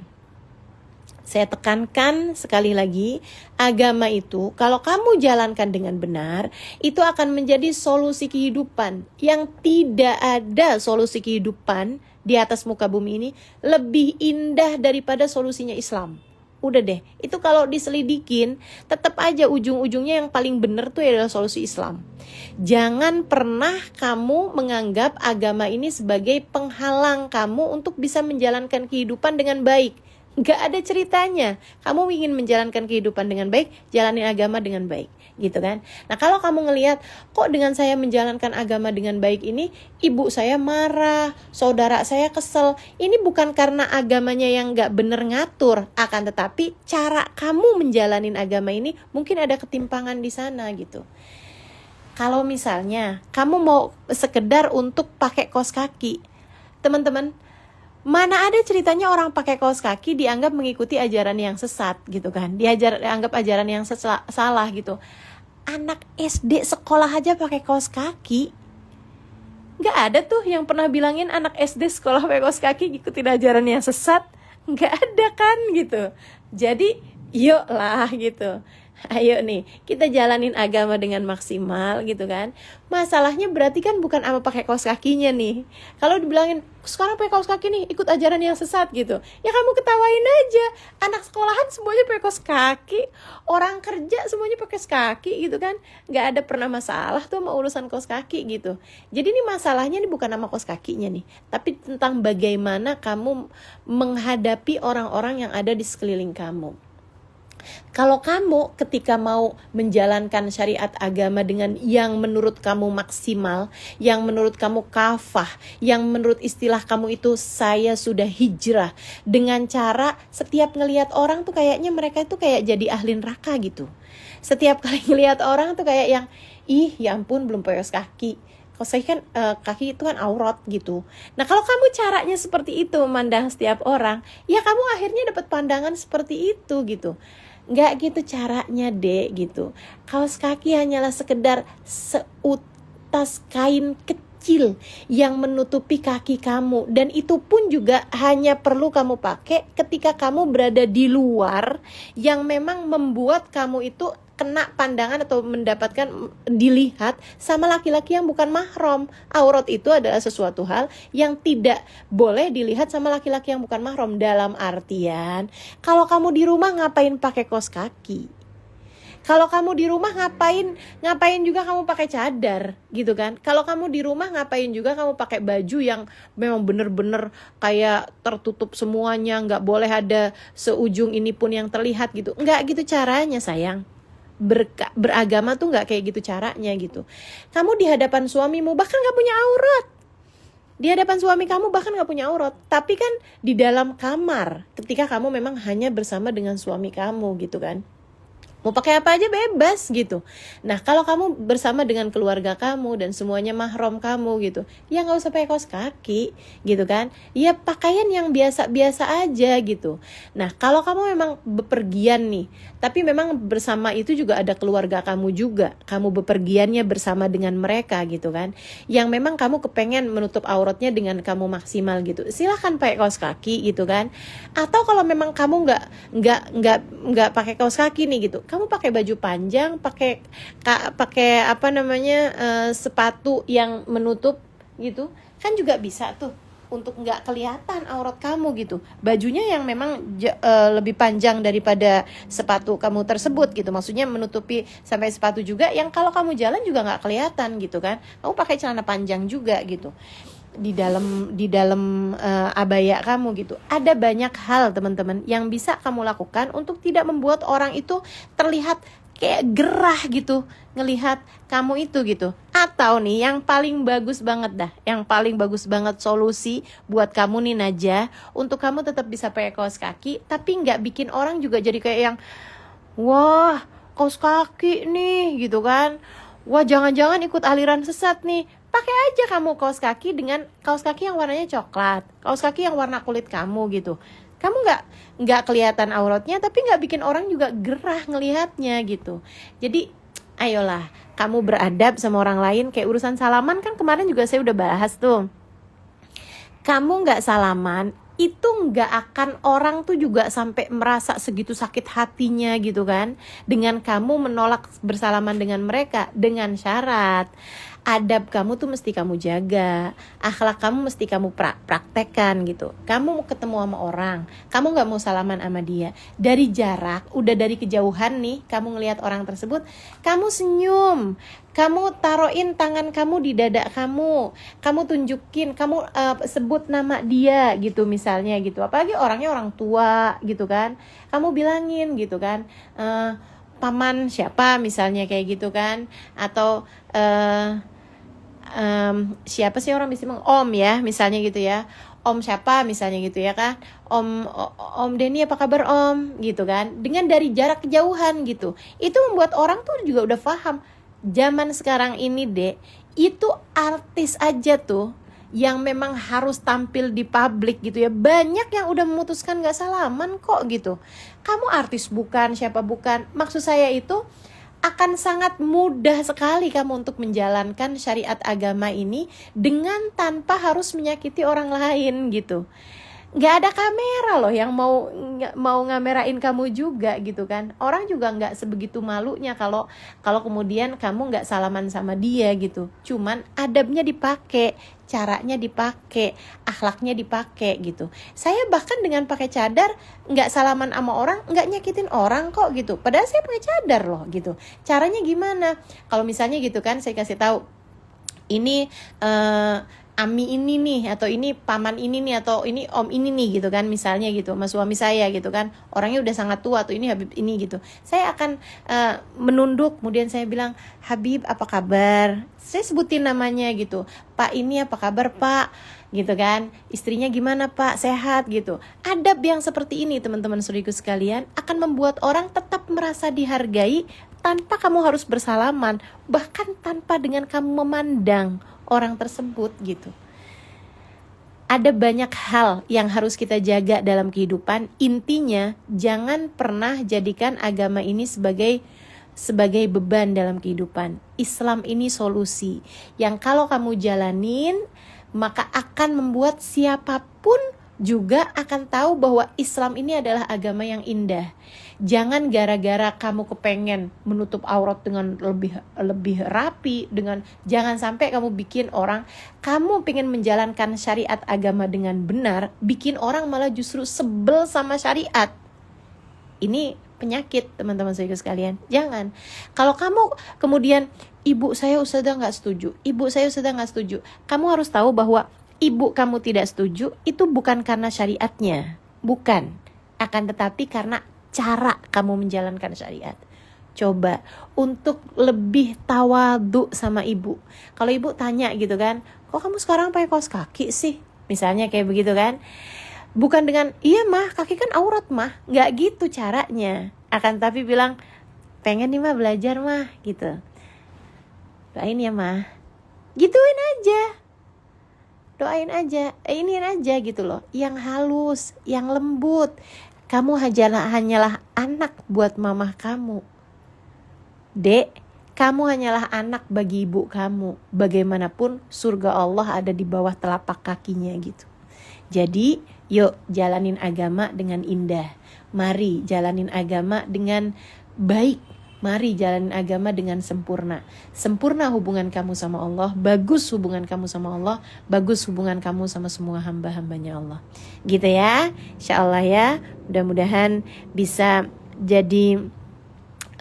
Saya tekankan sekali lagi, agama itu kalau kamu jalankan dengan benar, itu akan menjadi solusi kehidupan. Yang tidak ada solusi kehidupan di atas muka bumi ini lebih indah daripada solusinya Islam. Udah deh, itu kalau diselidikin, tetap aja ujung-ujungnya yang paling benar tuh adalah solusi Islam. Jangan pernah kamu menganggap agama ini sebagai penghalang kamu untuk bisa menjalankan kehidupan dengan baik. Gak ada ceritanya. Kamu ingin menjalankan kehidupan dengan baik, jalani agama dengan baik, gitu kan. Nah kalau kamu ngelihat, kok dengan saya menjalankan agama dengan baik ini, ibu saya marah, saudara saya kesel. Ini bukan karena agamanya yang gak bener ngatur, akan tetapi cara kamu menjalanin agama ini mungkin ada ketimpangan di sana gitu. Kalau misalnya kamu mau sekedar untuk pakai kaos kaki, teman-teman, mana ada ceritanya orang pakai kaos kaki dianggap mengikuti ajaran yang sesat gitu kan, dianggap ajaran yang salah gitu. Anak SD sekolah aja pakai kaos kaki, nggak ada tuh yang pernah bilangin anak SD sekolah pakai kaos kaki ngikutin ajaran yang sesat, nggak ada kan gitu. Jadi yuk lah gitu, ayo nih kita jalanin agama dengan maksimal gitu kan. Masalahnya berarti kan bukan apa pakai kaos kakinya nih. Kalau dibilangin sekarang pakai kaos kaki nih, ikut ajaran yang sesat gitu, ya kamu ketawain aja. Anak sekolahan semuanya pakai kaos kaki, orang kerja semuanya pakai kaos kaki gitu kan. Nggak ada pernah masalah tuh sama urusan kaos kaki gitu. Jadi ini masalahnya nih bukan sama kaos kakinya nih, tapi tentang bagaimana kamu menghadapi orang-orang yang ada di sekeliling kamu. Kalau kamu ketika mau menjalankan syariat agama dengan yang menurut kamu maksimal, yang menurut kamu kafah, yang menurut istilah kamu itu saya sudah hijrah, dengan cara setiap ngelihat orang tuh kayaknya mereka itu kayak jadi ahli neraka gitu. Setiap kali ngelihat orang tuh kayak yang ih ya ampun belum pakai kaos kaki. Kalau saya kan kaki itu kan aurat gitu. Nah kalau kamu caranya seperti itu memandang setiap orang, ya kamu akhirnya dapat pandangan seperti itu gitu. Nggak gitu caranya dek gitu. Kaos kaki hanyalah sekedar seutas kain kecil yang menutupi kaki kamu, dan itu pun juga hanya perlu kamu pakai ketika kamu berada di luar yang memang membuat kamu itu kena pandangan atau mendapatkan dilihat sama laki-laki yang bukan mahram. Aurat itu adalah sesuatu hal yang tidak boleh dilihat sama laki-laki yang bukan mahram. Dalam artian, kalau kamu di rumah ngapain pakai kaos kaki? Kalau kamu di rumah ngapain juga kamu pakai cadar gitu kan? Kalau kamu di rumah ngapain juga kamu pakai baju yang memang bener-bener kayak tertutup semuanya, nggak boleh ada seujung ini pun yang terlihat gitu. Nggak gitu caranya sayang. Beragama tuh nggak kayak gitu caranya gitu. Kamu di hadapan suamimu bahkan nggak punya aurat. Di hadapan suami kamu bahkan gak punya aurat. Tapi kan di dalam kamar, ketika kamu memang hanya bersama dengan suami kamu gitu kan, mau pakai apa aja bebas gitu. Nah kalau kamu bersama dengan keluarga kamu dan semuanya mahram kamu gitu, ya gak usah pakai kaos kaki gitu kan. Ya pakaian yang biasa-biasa aja gitu. Nah kalau kamu memang bepergian nih, tapi memang bersama itu juga ada keluarga kamu juga, kamu bepergiannya bersama dengan mereka gitu kan, yang memang kamu kepengen menutup auratnya dengan kamu maksimal gitu, silahkan pakai kaos kaki gitu kan. Atau kalau memang kamu nggak pakai kaos kaki nih gitu, kamu pakai baju panjang, pakai sepatu yang menutup gitu kan juga bisa tuh. untuk nggak kelihatan aurat kamu gitu. Bajunya yang memang lebih panjang daripada sepatu kamu tersebut gitu. Maksudnya menutupi sampai sepatu juga, yang kalau kamu jalan juga nggak kelihatan gitu kan. Kamu pakai celana panjang juga gitu di dalam abaya kamu gitu. Ada banyak hal teman-teman yang bisa kamu lakukan untuk tidak membuat orang itu terlihat kayak gerah gitu ngelihat kamu itu gitu. Atau nih yang paling bagus banget dah, yang paling bagus banget solusi buat kamu nih Najah, untuk kamu tetap bisa pakai kaos kaki tapi nggak bikin orang juga jadi kayak yang wah kaos kaki nih gitu kan, wah jangan-jangan ikut aliran sesat nih. Pakai aja kamu kaos kaki dengan kaos kaki yang warnanya coklat, kaos kaki yang warna kulit kamu gitu. Kamu nggak kelihatan auratnya tapi nggak bikin orang juga gerah ngelihatnya gitu. Jadi ayolah kamu beradab sama orang lain. Kayak urusan salaman kan kemarin juga saya udah bahas tuh. Kamu nggak salaman itu nggak akan orang tuh juga sampai merasa segitu sakit hatinya gitu kan, dengan kamu menolak bersalaman dengan mereka. Dengan syarat adab kamu tuh mesti kamu jaga, akhlak kamu mesti kamu praktekkan gitu. Kamu mau ketemu sama orang, kamu nggak mau salaman sama dia, dari jarak, udah dari kejauhan nih, kamu ngelihat orang tersebut, kamu senyum, kamu taruhin tangan kamu di dada kamu tunjukin, kamu sebut nama dia gitu misalnya gitu. Apalagi orangnya orang tua gitu kan, kamu bilangin gitu kan, paman siapa misalnya kayak gitu kan, atau siapa sih orang bisa om ya misalnya gitu ya, om siapa misalnya gitu ya kan, om Denny apa kabar om gitu kan, dengan dari jarak kejauhan gitu. Itu membuat orang tuh juga udah paham. Zaman sekarang ini dek, itu artis aja tuh yang memang harus tampil di publik gitu ya, banyak yang udah memutuskan gak salaman kok gitu. Kamu artis bukan, siapa bukan, maksud saya itu akan sangat mudah sekali kamu untuk menjalankan syariat agama ini dengan tanpa harus menyakiti orang lain gitu. Gak ada kamera loh yang mau ngamerain kamu juga gitu kan. Orang juga gak sebegitu malunya kalau kemudian kamu gak salaman sama dia gitu. Cuman adabnya dipakai, caranya dipakai, akhlaknya dipakai gitu. Saya bahkan dengan pakai cadar gak salaman sama orang, gak nyakitin orang kok gitu. Padahal saya pakai cadar loh gitu. Caranya gimana? Kalau misalnya gitu kan, saya kasih tahu ini Ami ini nih, atau ini paman ini nih, atau ini om ini nih gitu kan, misalnya gitu, mas suami saya gitu kan, orangnya udah sangat tua, atau ini Habib ini gitu. Saya akan menunduk, kemudian saya bilang, Habib apa kabar? Saya sebutin namanya gitu. Pak ini apa kabar pak? Gitu kan, istrinya gimana pak? Sehat gitu. Adab yang seperti ini teman-teman saudariku sekalian akan membuat orang tetap merasa dihargai tanpa kamu harus bersalaman, bahkan tanpa dengan kamu memandang orang tersebut gitu. Ada banyak hal yang harus kita jaga dalam kehidupan. Intinya jangan pernah jadikan agama ini sebagai beban dalam kehidupan. Islam ini solusi yang kalau kamu jalanin maka akan membuat siapapun juga akan tahu bahwa Islam ini adalah agama yang indah. Jangan gara-gara kamu kepengen menutup aurat dengan lebih rapi, jangan sampai kamu bikin orang, kamu pengen menjalankan syariat agama dengan benar, bikin orang malah justru sebel sama syariat. Ini penyakit teman-teman saya sekalian. Jangan. Kalau kamu kemudian, ibu saya ustadzah nggak setuju, ibu saya ustadzah nggak setuju, kamu harus tahu bahwa ibu kamu tidak setuju itu bukan karena syariatnya, bukan, akan tetapi karena cara kamu menjalankan syariat. Coba untuk lebih tawadhu sama ibu. Kalau ibu tanya gitu kan, kok kamu sekarang pakai kaos kaki sih? Misalnya kayak begitu kan. Bukan dengan, iya mah kaki kan aurat mah, gak gitu caranya. Akan tapi bilang, pengen nih mah belajar mah gitu, doain ya mah, gituin aja. Doain aja, iniin aja gitu loh, yang halus, yang lembut. Kamu hanyalah anak buat mama kamu. Dek, kamu hanyalah anak bagi ibu kamu. Bagaimanapun surga Allah ada di bawah telapak kakinya gitu. Jadi, yuk jalanin agama dengan indah. Mari jalanin agama dengan baik. Mari jalanin agama dengan sempurna. Sempurna hubungan kamu sama Allah, bagus hubungan kamu sama Allah, bagus hubungan kamu sama semua hamba-hambanya Allah. Gitu ya, insya Allah ya. Mudah-mudahan bisa jadi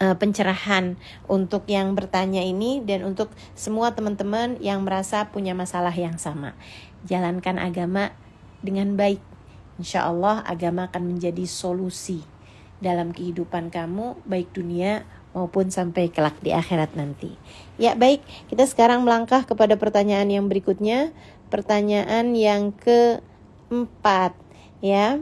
pencerahan untuk yang bertanya ini dan untuk semua teman-teman yang merasa punya masalah yang sama. Jalankan agama dengan baik. Insya Allah agama akan menjadi solusi dalam kehidupan kamu, baik dunia maupun sampai kelak di akhirat nanti. Ya baik, kita sekarang melangkah kepada pertanyaan yang berikutnya. Pertanyaan yang keempat ya.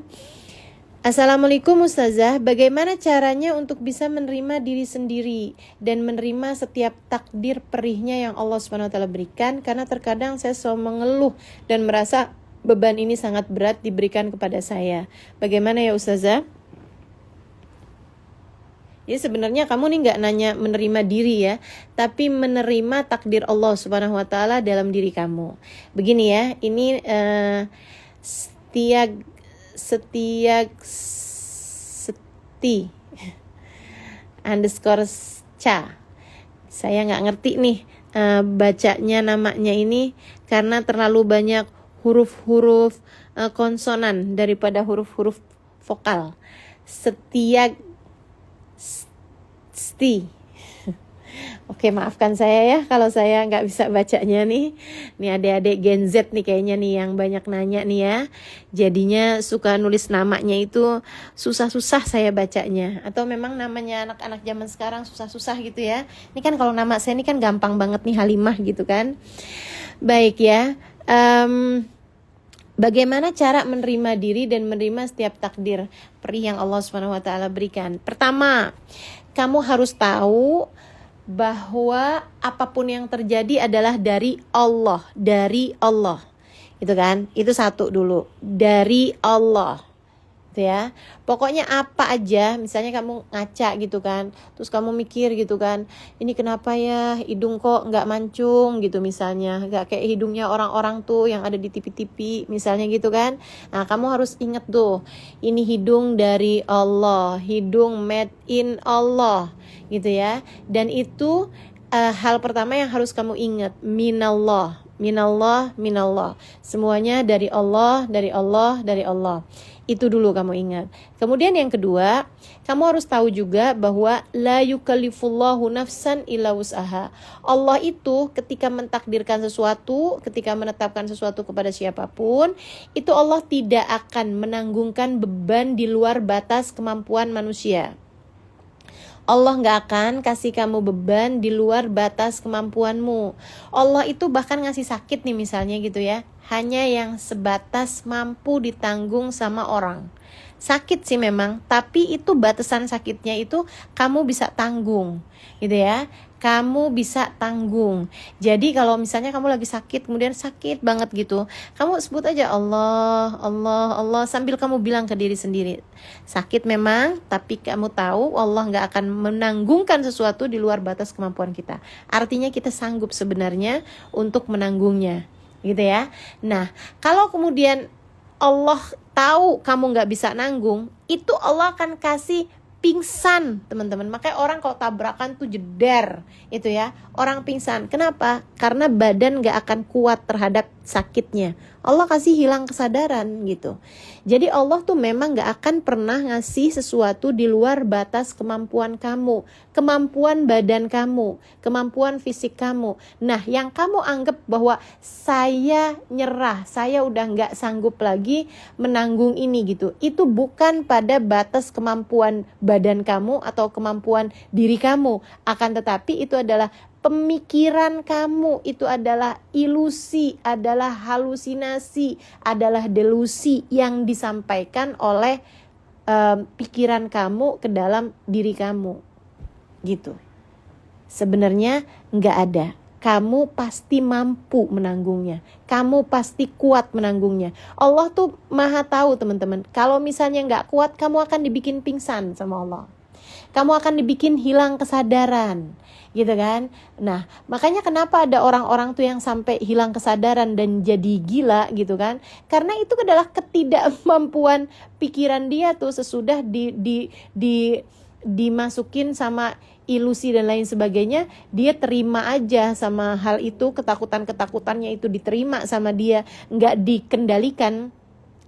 Assalamualaikum Ustazah, bagaimana caranya untuk bisa menerima diri sendiri dan menerima setiap takdir perihnya yang Allah SWT berikan? Karena terkadang saya selalu mengeluh dan merasa beban ini sangat berat diberikan kepada saya. Bagaimana ya Ustazah? Jadi sebenarnya kamu nih gak nanya menerima diri ya, tapi menerima takdir Allah Subhanahu Wa Taala dalam diri kamu. Begini ya, ini seti underscore ca. Saya gak ngerti nih bacanya namanya ini karena terlalu banyak huruf-huruf konsonan daripada huruf-huruf vokal. Oke, maafkan saya ya kalau saya nggak bisa bacanya nih. Nih adik-adik Gen Z nih kayaknya nih yang banyak nanya nih ya. Jadinya suka nulis namanya itu susah-susah saya bacanya. Atau memang namanya anak-anak zaman sekarang susah-susah gitu ya. Ini kan kalau nama saya ini kan gampang banget nih, Halimah gitu kan. Baik ya. Bagaimana cara menerima diri dan menerima setiap takdir perih yang Allah SWT berikan? Pertama, kamu harus tahu bahwa apapun yang terjadi adalah dari Allah, gitu kan? Itu satu dulu, dari Allah. Ya, pokoknya apa aja, misalnya kamu ngaca gitu kan, terus kamu mikir gitu kan, ini kenapa ya hidung kok nggak mancung gitu misalnya, nggak kayak hidungnya orang-orang tuh yang ada di TV-TV misalnya gitu kan. Nah kamu harus ingat tuh, ini hidung dari Allah, hidung made in Allah gitu ya. Dan itu hal pertama yang harus kamu ingat, minallah, semuanya dari Allah. Itu dulu kamu ingat. Kemudian yang kedua, kamu harus tahu juga bahwa la yukallifullahu nafsan illa wus'aha. Allah itu ketika mentakdirkan sesuatu, ketika menetapkan sesuatu kepada siapapun, itu Allah tidak akan menanggungkan beban di luar batas kemampuan manusia. Allah gak akan kasih kamu beban di luar batas kemampuanmu. Allah itu bahkan ngasih sakit nih misalnya gitu ya, hanya yang sebatas mampu ditanggung sama orang. Sakit sih memang, tapi itu batasan sakitnya itu kamu bisa tanggung gitu ya. Kamu bisa tanggung. Jadi kalau misalnya kamu lagi sakit, kemudian sakit banget gitu, kamu sebut aja Allah, Allah, Allah, sambil kamu bilang ke diri sendiri, sakit memang, tapi kamu tahu Allah gak akan menanggungkan sesuatu di luar batas kemampuan kita. Artinya kita sanggup sebenarnya untuk menanggungnya gitu ya. Nah, kalau kemudian Allah tahu kamu gak bisa nanggung, itu Allah akan kasih pingsan, teman-teman. Makanya orang kalau tabrakan tuh jeder, itu ya, orang pingsan. Kenapa? Karena badan gak akan kuat terhadap sakitnya. Allah kasih hilang kesadaran gitu. Jadi Allah tuh memang gak akan pernah ngasih sesuatu di luar batas kemampuan kamu, kemampuan badan kamu, kemampuan fisik kamu. Nah, yang kamu anggap bahwa saya nyerah, saya udah gak sanggup lagi menanggung ini gitu, itu bukan pada batas kemampuan badan kamu atau kemampuan diri kamu. Akan tetapi itu adalah pemikiran kamu, itu adalah ilusi, adalah halusinasi, adalah delusi yang disampaikan oleh pikiran kamu ke dalam diri kamu gitu. Sebenarnya nggak ada. Kamu pasti mampu menanggungnya. Kamu pasti kuat menanggungnya. Allah tuh maha tahu teman-teman. Kalau misalnya nggak kuat, kamu akan dibikin pingsan sama Allah. Kamu akan dibikin hilang kesadaran, gitu kan? Nah, makanya kenapa ada orang-orang tuh yang sampai hilang kesadaran dan jadi gila, gitu kan? Karena itu adalah ketidakmampuan pikiran dia tuh sesudah dimasukin sama ilusi dan lain sebagainya, dia terima aja sama hal itu, ketakutannya itu diterima sama dia, nggak dikendalikan,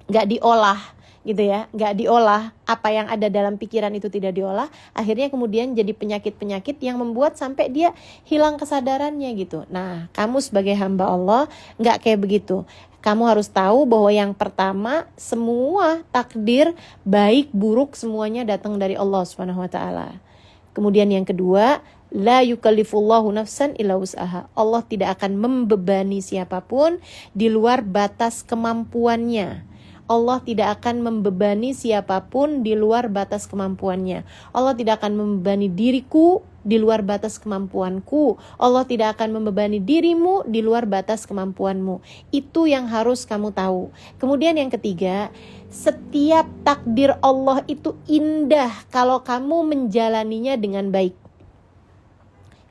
nggak diolah gitu ya, nggak diolah, apa yang ada dalam pikiran itu tidak diolah, akhirnya kemudian jadi penyakit-penyakit yang membuat sampai dia hilang kesadarannya gitu. Nah, kamu sebagai hamba Allah nggak kayak begitu. Kamu harus tahu bahwa yang pertama, semua takdir baik buruk semuanya datang dari Allah Subhanahu wa taala. Kemudian yang kedua, la yukallifullahu nafsan illa wus'aha. Allah tidak akan membebani siapapun di luar batas kemampuannya. Allah tidak akan membebani siapapun di luar batas kemampuannya. Allah tidak akan membebani diriku di luar batas kemampuanku. Allah tidak akan membebani dirimu di luar batas kemampuanmu. Itu yang harus kamu tahu. Kemudian yang ketiga, setiap takdir Allah itu indah kalau kamu menjalaninya dengan baik.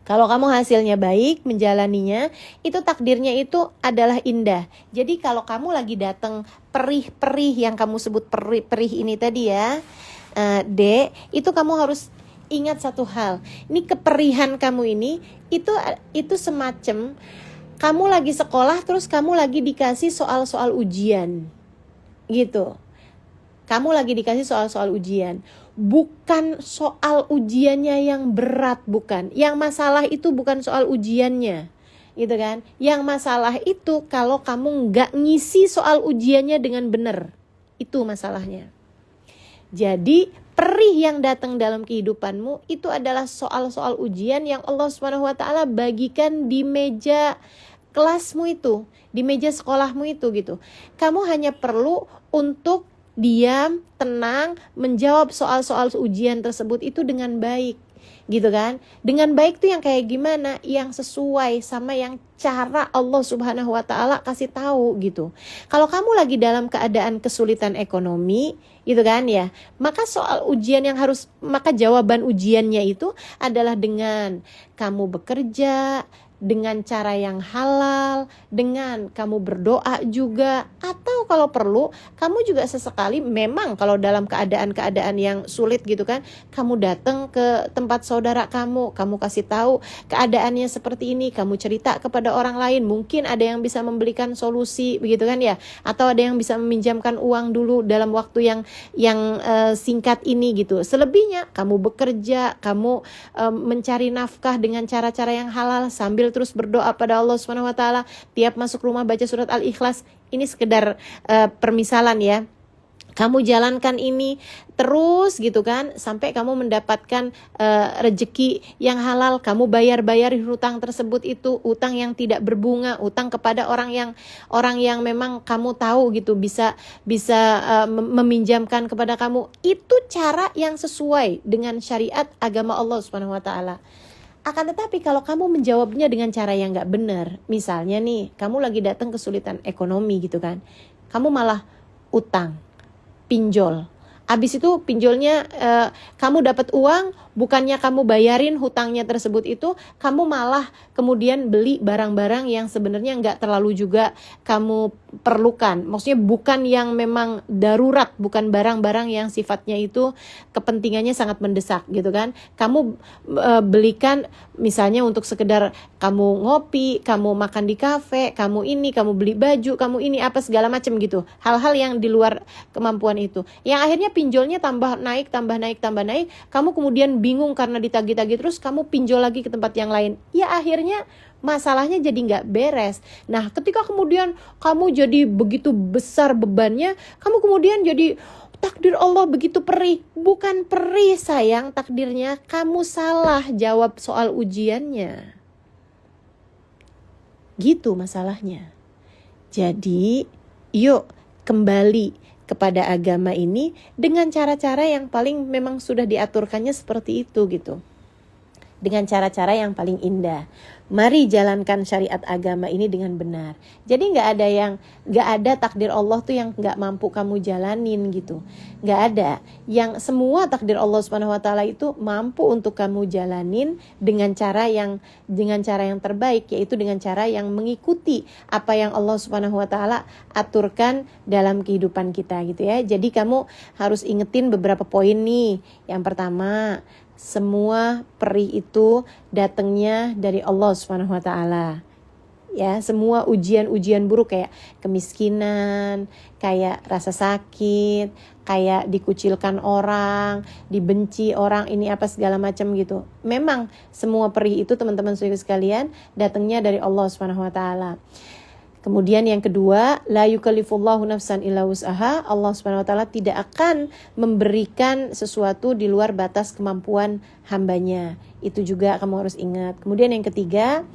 Kalau kamu hasilnya baik, menjalaninya, itu takdirnya itu adalah indah. Jadi kalau kamu lagi datang perih-perih yang kamu sebut perih ini tadi ya, Dek, itu kamu harus ingat satu hal. Ini keperihan kamu ini, itu semacam kamu lagi sekolah terus kamu lagi dikasih soal-soal ujian. Gitu. Kamu lagi dikasih soal-soal ujian. Bukan soal ujiannya yang berat, bukan. Yang masalah itu bukan soal ujiannya, gitu kan. Yang masalah itu kalau kamu nggak ngisi soal ujiannya dengan benar. Itu masalahnya. Jadi perih yang datang dalam kehidupanmu itu adalah soal-soal ujian yang Allah Subhanahu wa taala bagikan di meja kelasmu itu, di meja sekolahmu itu gitu. Kamu hanya perlu untuk diam, tenang, menjawab soal-soal ujian tersebut itu dengan baik, gitu kan? Dengan baik tuh yang kayak gimana? Yang sesuai sama yang cara Allah Subhanahu wa taala kasih tahu gitu. Kalau kamu lagi dalam keadaan kesulitan ekonomi, gitu kan ya, maka maka jawaban ujiannya itu adalah dengan kamu bekerja dengan cara yang halal, dengan kamu berdoa juga, atau kalau perlu kamu juga sesekali memang kalau dalam keadaan-keadaan yang sulit gitu kan, kamu datang ke tempat saudara kamu kasih tahu keadaannya seperti ini, kamu cerita kepada orang lain, mungkin ada yang bisa memberikan solusi begitu kan ya, atau ada yang bisa meminjamkan uang dulu dalam waktu yang singkat ini gitu. Selebihnya kamu bekerja, kamu mencari nafkah dengan cara-cara yang halal sambil terus berdoa pada Allah Subhanahu wa taala, tiap masuk rumah baca surat Al-Ikhlas. Ini sekedar permisalan ya. Kamu jalankan ini terus gitu kan sampai kamu mendapatkan rezeki yang halal, kamu bayar hutang tersebut, itu utang yang tidak berbunga, utang kepada orang yang memang kamu tahu gitu bisa meminjamkan kepada kamu. Itu cara yang sesuai dengan syariat agama Allah Subhanahu wa taala. Akan tetapi kalau kamu menjawabnya dengan cara yang gak benar, misalnya nih, kamu lagi datang kesulitan ekonomi gitu kan, kamu malah utang, pinjol. Abis itu pinjolnya kamu dapat uang, bukannya kamu bayarin hutangnya tersebut itu, kamu malah kemudian beli barang-barang yang sebenarnya nggak terlalu juga kamu perlukan. Maksudnya bukan yang memang darurat, bukan barang-barang yang sifatnya itu kepentingannya sangat mendesak gitu kan. Kamu belikan misalnya untuk sekedar kamu ngopi, kamu makan di kafe, kamu beli baju, kamu ini apa segala macam gitu. Hal-hal yang di luar kemampuan itu. Yang akhirnya pinjolnya tambah naik, kamu kemudian bingung karena ditagih-tagih terus, kamu pinjol lagi ke tempat yang lain. Ya akhirnya masalahnya jadi nggak beres. Nah, ketika kemudian kamu jadi begitu besar bebannya, kamu kemudian jadi takdir Allah begitu perih. Bukan perih sayang takdirnya, kamu salah jawab soal ujiannya. Gitu masalahnya. Jadi, yuk kembali kepada agama ini dengan cara-cara yang paling memang sudah diaturkannya seperti itu gitu. Dengan cara-cara yang paling indah. Mari jalankan syariat agama ini dengan benar. Jadi nggak ada takdir Allah tuh yang nggak mampu kamu jalanin gitu. Nggak ada. Yang semua takdir Allah Subhanahu wa taala itu mampu untuk kamu jalanin dengan cara yang terbaik, yaitu dengan cara yang mengikuti apa yang Allah Subhanahu wa taala aturkan dalam kehidupan kita gitu ya. Jadi kamu harus ingetin beberapa poin nih. Yang pertama, semua perih itu datangnya dari Allah Subhanahu wa taala. Ya, semua ujian-ujian buruk kayak kemiskinan, kayak rasa sakit, kayak dikucilkan orang, dibenci orang, ini apa segala macam gitu. Memang semua perih itu teman-teman sekalian datangnya dari Allah Subhanahu wa taala. Kemudian yang kedua, la yukallifullahu nafsan illa wus'aha. Allah Subhanahu wa taala tidak akan memberikan sesuatu di luar batas kemampuan hambanya. Itu juga kamu harus ingat. Kemudian yang ketiga,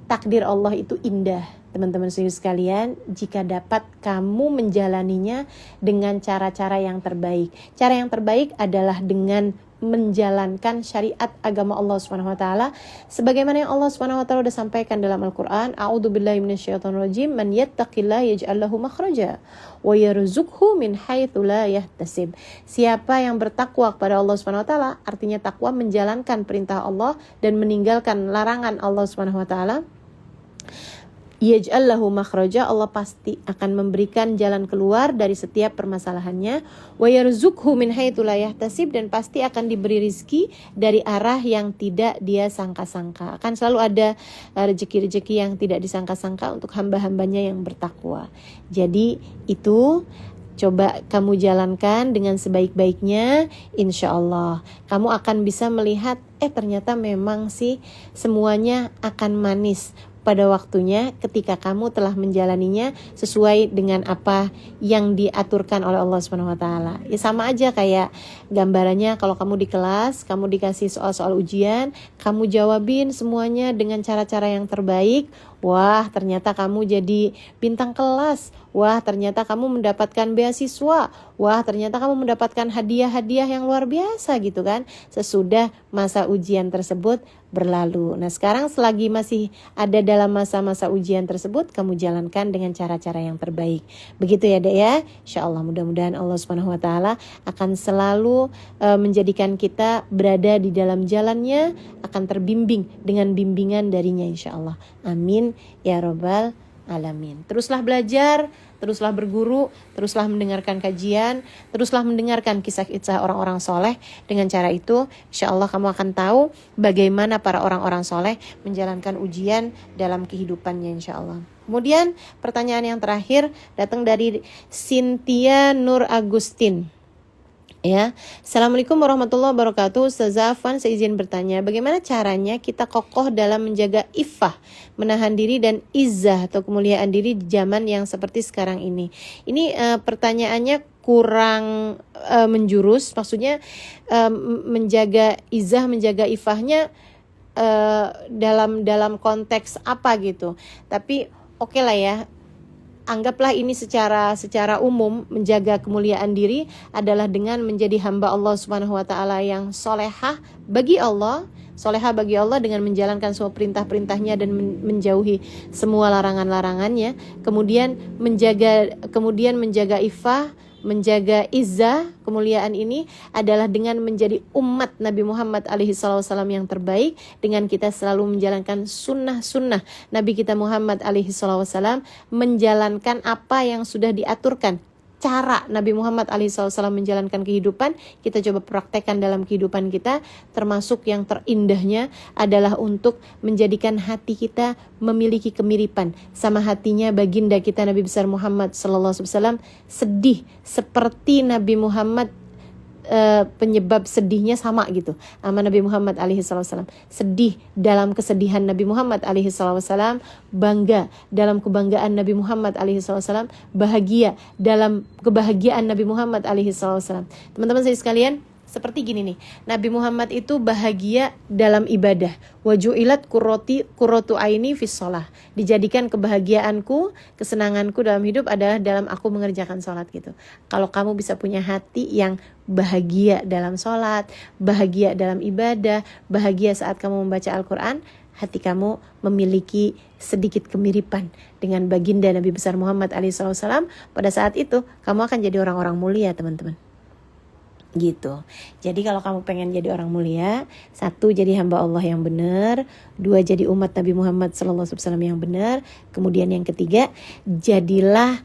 takdir Allah itu indah, teman-teman sekalian, jika dapat kamu menjalaninya dengan cara-cara yang terbaik. Cara yang terbaik adalah dengan menjalankan syariat agama Allah Subhanahu wa taala sebagaimana yang Allah Subhanahu wa taala sudah sampaikan dalam Al-Qur'an, a'udzubillahi minasyaitonirrajim, man yattaqillaha yaj'al lahu makhraja wa yarzuqhu min haitsu la yahtasib. Siapa yang bertakwa kepada Allah Subhanahu wa taala, artinya takwa menjalankan perintah Allah dan meninggalkan larangan Allah Subhanahu wa taala, yaj'al lahu makhraja, Allah pasti akan memberikan jalan keluar dari setiap permasalahannya, wa yarzuqhu min haitsu la yahtasib, dan pasti akan diberi rizki dari arah yang tidak dia sangka-sangka. Akan selalu ada rezeki-rezeki yang tidak disangka-sangka untuk hamba-hambanya yang bertakwa. Jadi itu coba kamu jalankan dengan sebaik-baiknya, insya Allah kamu akan bisa melihat ternyata memang sih semuanya akan manis pada waktunya ketika kamu telah menjalaninya sesuai dengan apa yang diaturkan oleh Allah Subhanahu wa taala. Ya sama aja kayak gambarannya kalau kamu di kelas, kamu dikasih soal-soal ujian, kamu jawabin semuanya dengan cara-cara yang terbaik. Wah, ternyata kamu jadi bintang kelas. Wah, ternyata kamu mendapatkan beasiswa. Wah, ternyata kamu mendapatkan hadiah-hadiah yang luar biasa gitu kan. Sesudah masa ujian tersebut berlalu. Nah, sekarang selagi masih ada dalam masa-masa ujian tersebut, kamu jalankan dengan cara-cara yang terbaik. Begitu ya, Dek ya. Insyaallah mudah-mudahan Allah Subhanahu wa taala akan selalu menjadikan kita berada di dalam jalannya, akan terbimbing dengan bimbingan darinya insyaallah. Amin ya rabbal alamin. Teruslah belajar, teruslah berguru, teruslah mendengarkan kajian, teruslah mendengarkan kisah-kisah orang-orang soleh. Dengan cara itu, insya Allah kamu akan tahu bagaimana para orang-orang soleh menjalankan ujian dalam kehidupannya, insya Allah. Kemudian pertanyaan yang terakhir datang dari Cynthia Nur Agustin. Ya, Assalamualaikum warahmatullahi wabarakatuh. Ustazah Afwan, saya izin bertanya, bagaimana caranya kita kokoh dalam menjaga iffah, menahan diri dan izzah atau kemuliaan diri di zaman yang seperti sekarang ini? Ini pertanyaannya kurang menjurus, maksudnya menjaga izzah, menjaga iffahnya dalam konteks apa gitu. Tapi oke lah ya. Anggaplah ini secara umum, menjaga kemuliaan diri adalah dengan menjadi hamba Allah Subhanahu wa taala yang solehah bagi Allah, dengan menjalankan semua perintah-perintahnya dan menjauhi semua larangan-larangannya. Kemudian menjaga iffah, menjaga izzah, kemuliaan ini adalah dengan menjadi umat Nabi Muhammad SAW yang terbaik, dengan kita selalu menjalankan sunnah-sunnah Nabi kita Muhammad SAW, menjalankan apa yang sudah diaturkan. Cara Nabi Muhammad SAW menjalankan kehidupan, kita coba praktekkan dalam kehidupan kita, termasuk yang terindahnya adalah untuk menjadikan hati kita memiliki kemiripan sama hatinya baginda kita Nabi besar Muhammad SAW, sedih seperti Nabi Muhammad, penyebab sedihnya sama gitu sama Nabi Muhammad SAW. Sedih dalam kesedihan Nabi Muhammad SAW, bangga dalam kebanggaan Nabi Muhammad SAW, bahagia dalam kebahagiaan Nabi Muhammad SAW. Teman-teman saya sekalian, seperti gini nih, Nabi Muhammad itu bahagia dalam ibadah. Waju'ilat qurratu aini fis shalah. Dijadikan kebahagiaanku, kesenanganku dalam hidup adalah dalam aku mengerjakan sholat gitu. Kalau kamu bisa punya hati yang bahagia dalam sholat, bahagia dalam ibadah, bahagia saat kamu membaca Al-Quran, hati kamu memiliki sedikit kemiripan dengan baginda Nabi besar Muhammad SAW. Pada saat itu kamu akan jadi orang-orang mulia, teman-teman. Gitu. Jadi kalau kamu pengen jadi orang mulia, 1, jadi hamba Allah yang benar, 2, jadi umat Nabi Muhammad SAW yang benar, kemudian yang ketiga, jadilah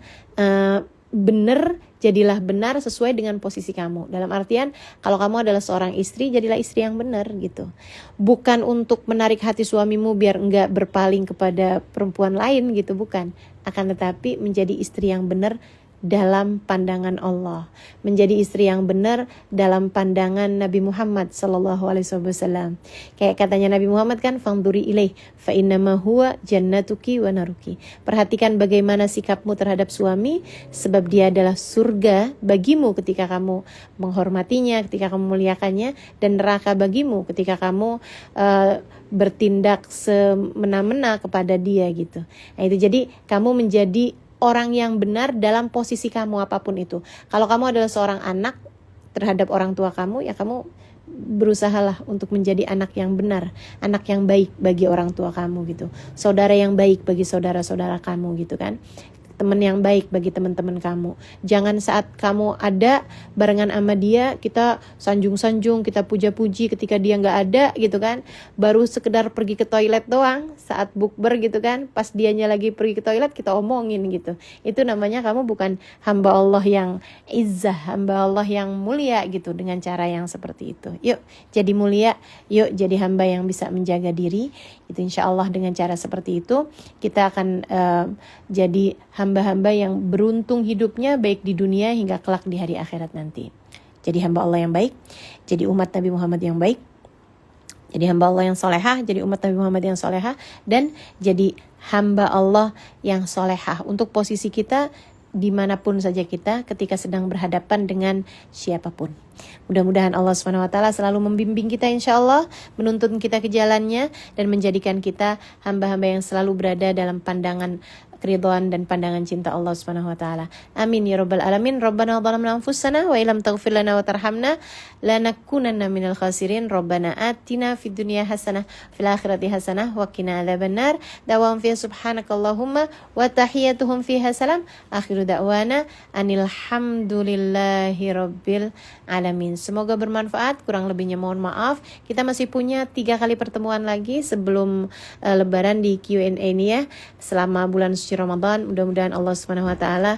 benar, jadilah benar sesuai dengan posisi kamu. Dalam artian, kalau kamu adalah seorang istri, jadilah istri yang benar gitu. Bukan untuk menarik hati suamimu biar enggak berpaling kepada perempuan lain gitu, bukan. Akan tetapi menjadi istri yang benar dalam pandangan Allah, menjadi istri yang benar dalam pandangan Nabi Muhammad sallallahu alaihi wasallam. Kayak katanya Nabi Muhammad kan, fangduri ilaih fa innama huwa jannatuki wa naruki. Perhatikan bagaimana sikapmu terhadap suami, sebab dia adalah surga bagimu ketika kamu menghormatinya, ketika kamu memuliakannya, dan neraka bagimu ketika kamu bertindak semena-mena kepada dia gitu. Nah itu, jadi kamu menjadi orang yang benar dalam posisi kamu apapun itu. Kalau kamu adalah seorang anak terhadap orang tua kamu, ya kamu berusahalah untuk menjadi anak yang benar, anak yang baik bagi orang tua kamu gitu. Saudara yang baik bagi saudara-saudara kamu gitu kan. Teman yang baik bagi teman-teman kamu. Jangan saat kamu ada barengan sama dia, kita sanjung-sanjung, kita puja-puji ketika dia nggak ada gitu kan. Baru sekedar pergi ke toilet doang saat bukber gitu kan. Pas dianya lagi pergi ke toilet, kita omongin gitu. Itu namanya kamu bukan hamba Allah yang izzah, hamba Allah yang mulia gitu dengan cara yang seperti itu. Yuk jadi mulia, yuk jadi hamba yang bisa menjaga diri. Itu insya Allah dengan cara seperti itu kita akan jadi hamba-hamba yang beruntung hidupnya baik di dunia hingga kelak di hari akhirat nanti. Jadi hamba Allah yang baik, jadi umat Nabi Muhammad yang baik, jadi hamba Allah yang solehah, jadi umat Nabi Muhammad yang solehah, dan jadi hamba Allah yang solehah untuk posisi kita dimanapun saja kita ketika sedang berhadapan dengan siapapun. Mudah-mudahan Allah SWT selalu membimbing kita insya Allah, menuntun kita ke jalannya, dan menjadikan kita hamba-hamba yang selalu berada dalam pandangan keridhaan dan pandangan cinta Allah Subhanahu wa taala. Amin ya rabbal alamin. Rabbana zalamna anfusana wa illam taghfir lana wa tarhamna lanakunanna minal khasirin. Rabbana atina fid dunya hasanah fil akhirati hasanah wa qina adzabannar. Dawam fi subhanakallahumma wa tahiyyatuhum fiha salam. Akhiru da'wana anil hamdulillahi rabbil alamin. Semoga bermanfaat, kurang lebihnya mohon maaf. Kita masih punya 3 kali pertemuan lagi sebelum lebaran di Q&A ini ya. Selama bulan suci Ramadan, mudah-mudahan Allah Subhanahu wa taala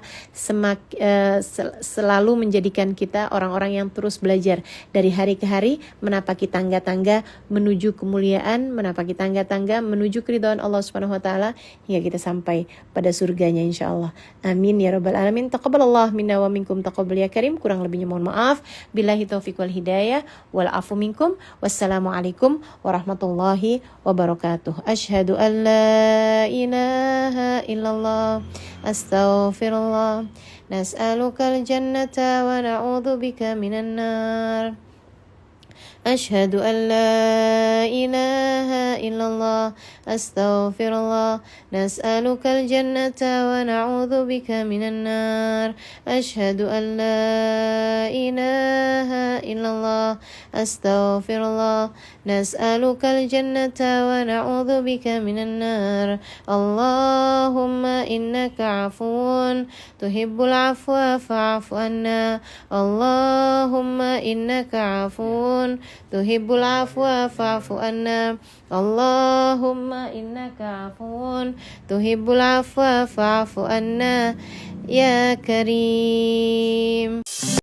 selalu menjadikan kita orang-orang yang terus belajar dari hari ke hari, menapaki tangga-tangga menuju kemuliaan, menapaki tangga-tangga menuju keridhaan Allah Subhanahu wa taala hingga kita sampai pada surganya insyaallah. Amin ya rabbal alamin. Taqabbalallah minna wa minkum taqabbal ya karim. Kurang lebihnya mohon maaf. Billahi taufiq wal hidayah wal afu minkum. Wassalamualaikum warahmatullahi wabarakatuh. Asyhadu an la ilaha illallah astaghfirullah. Nas'alukal jannata wa na'udzu bika minan nar. أشهد أن لا إله إلا الله أستغفر الله نسألك الجنة ونعوذ بك من النار أشهد أن لا إله إلا الله أستغفر الله نسألك الجنة ونعوذ بك من النار اللهم إنك عفو تحب العفو فاعف عنا اللهم إنك عفو تحب العفو فاعف عنا اللهم إنك عفو تحب العفو فاعف عنا يا كريم.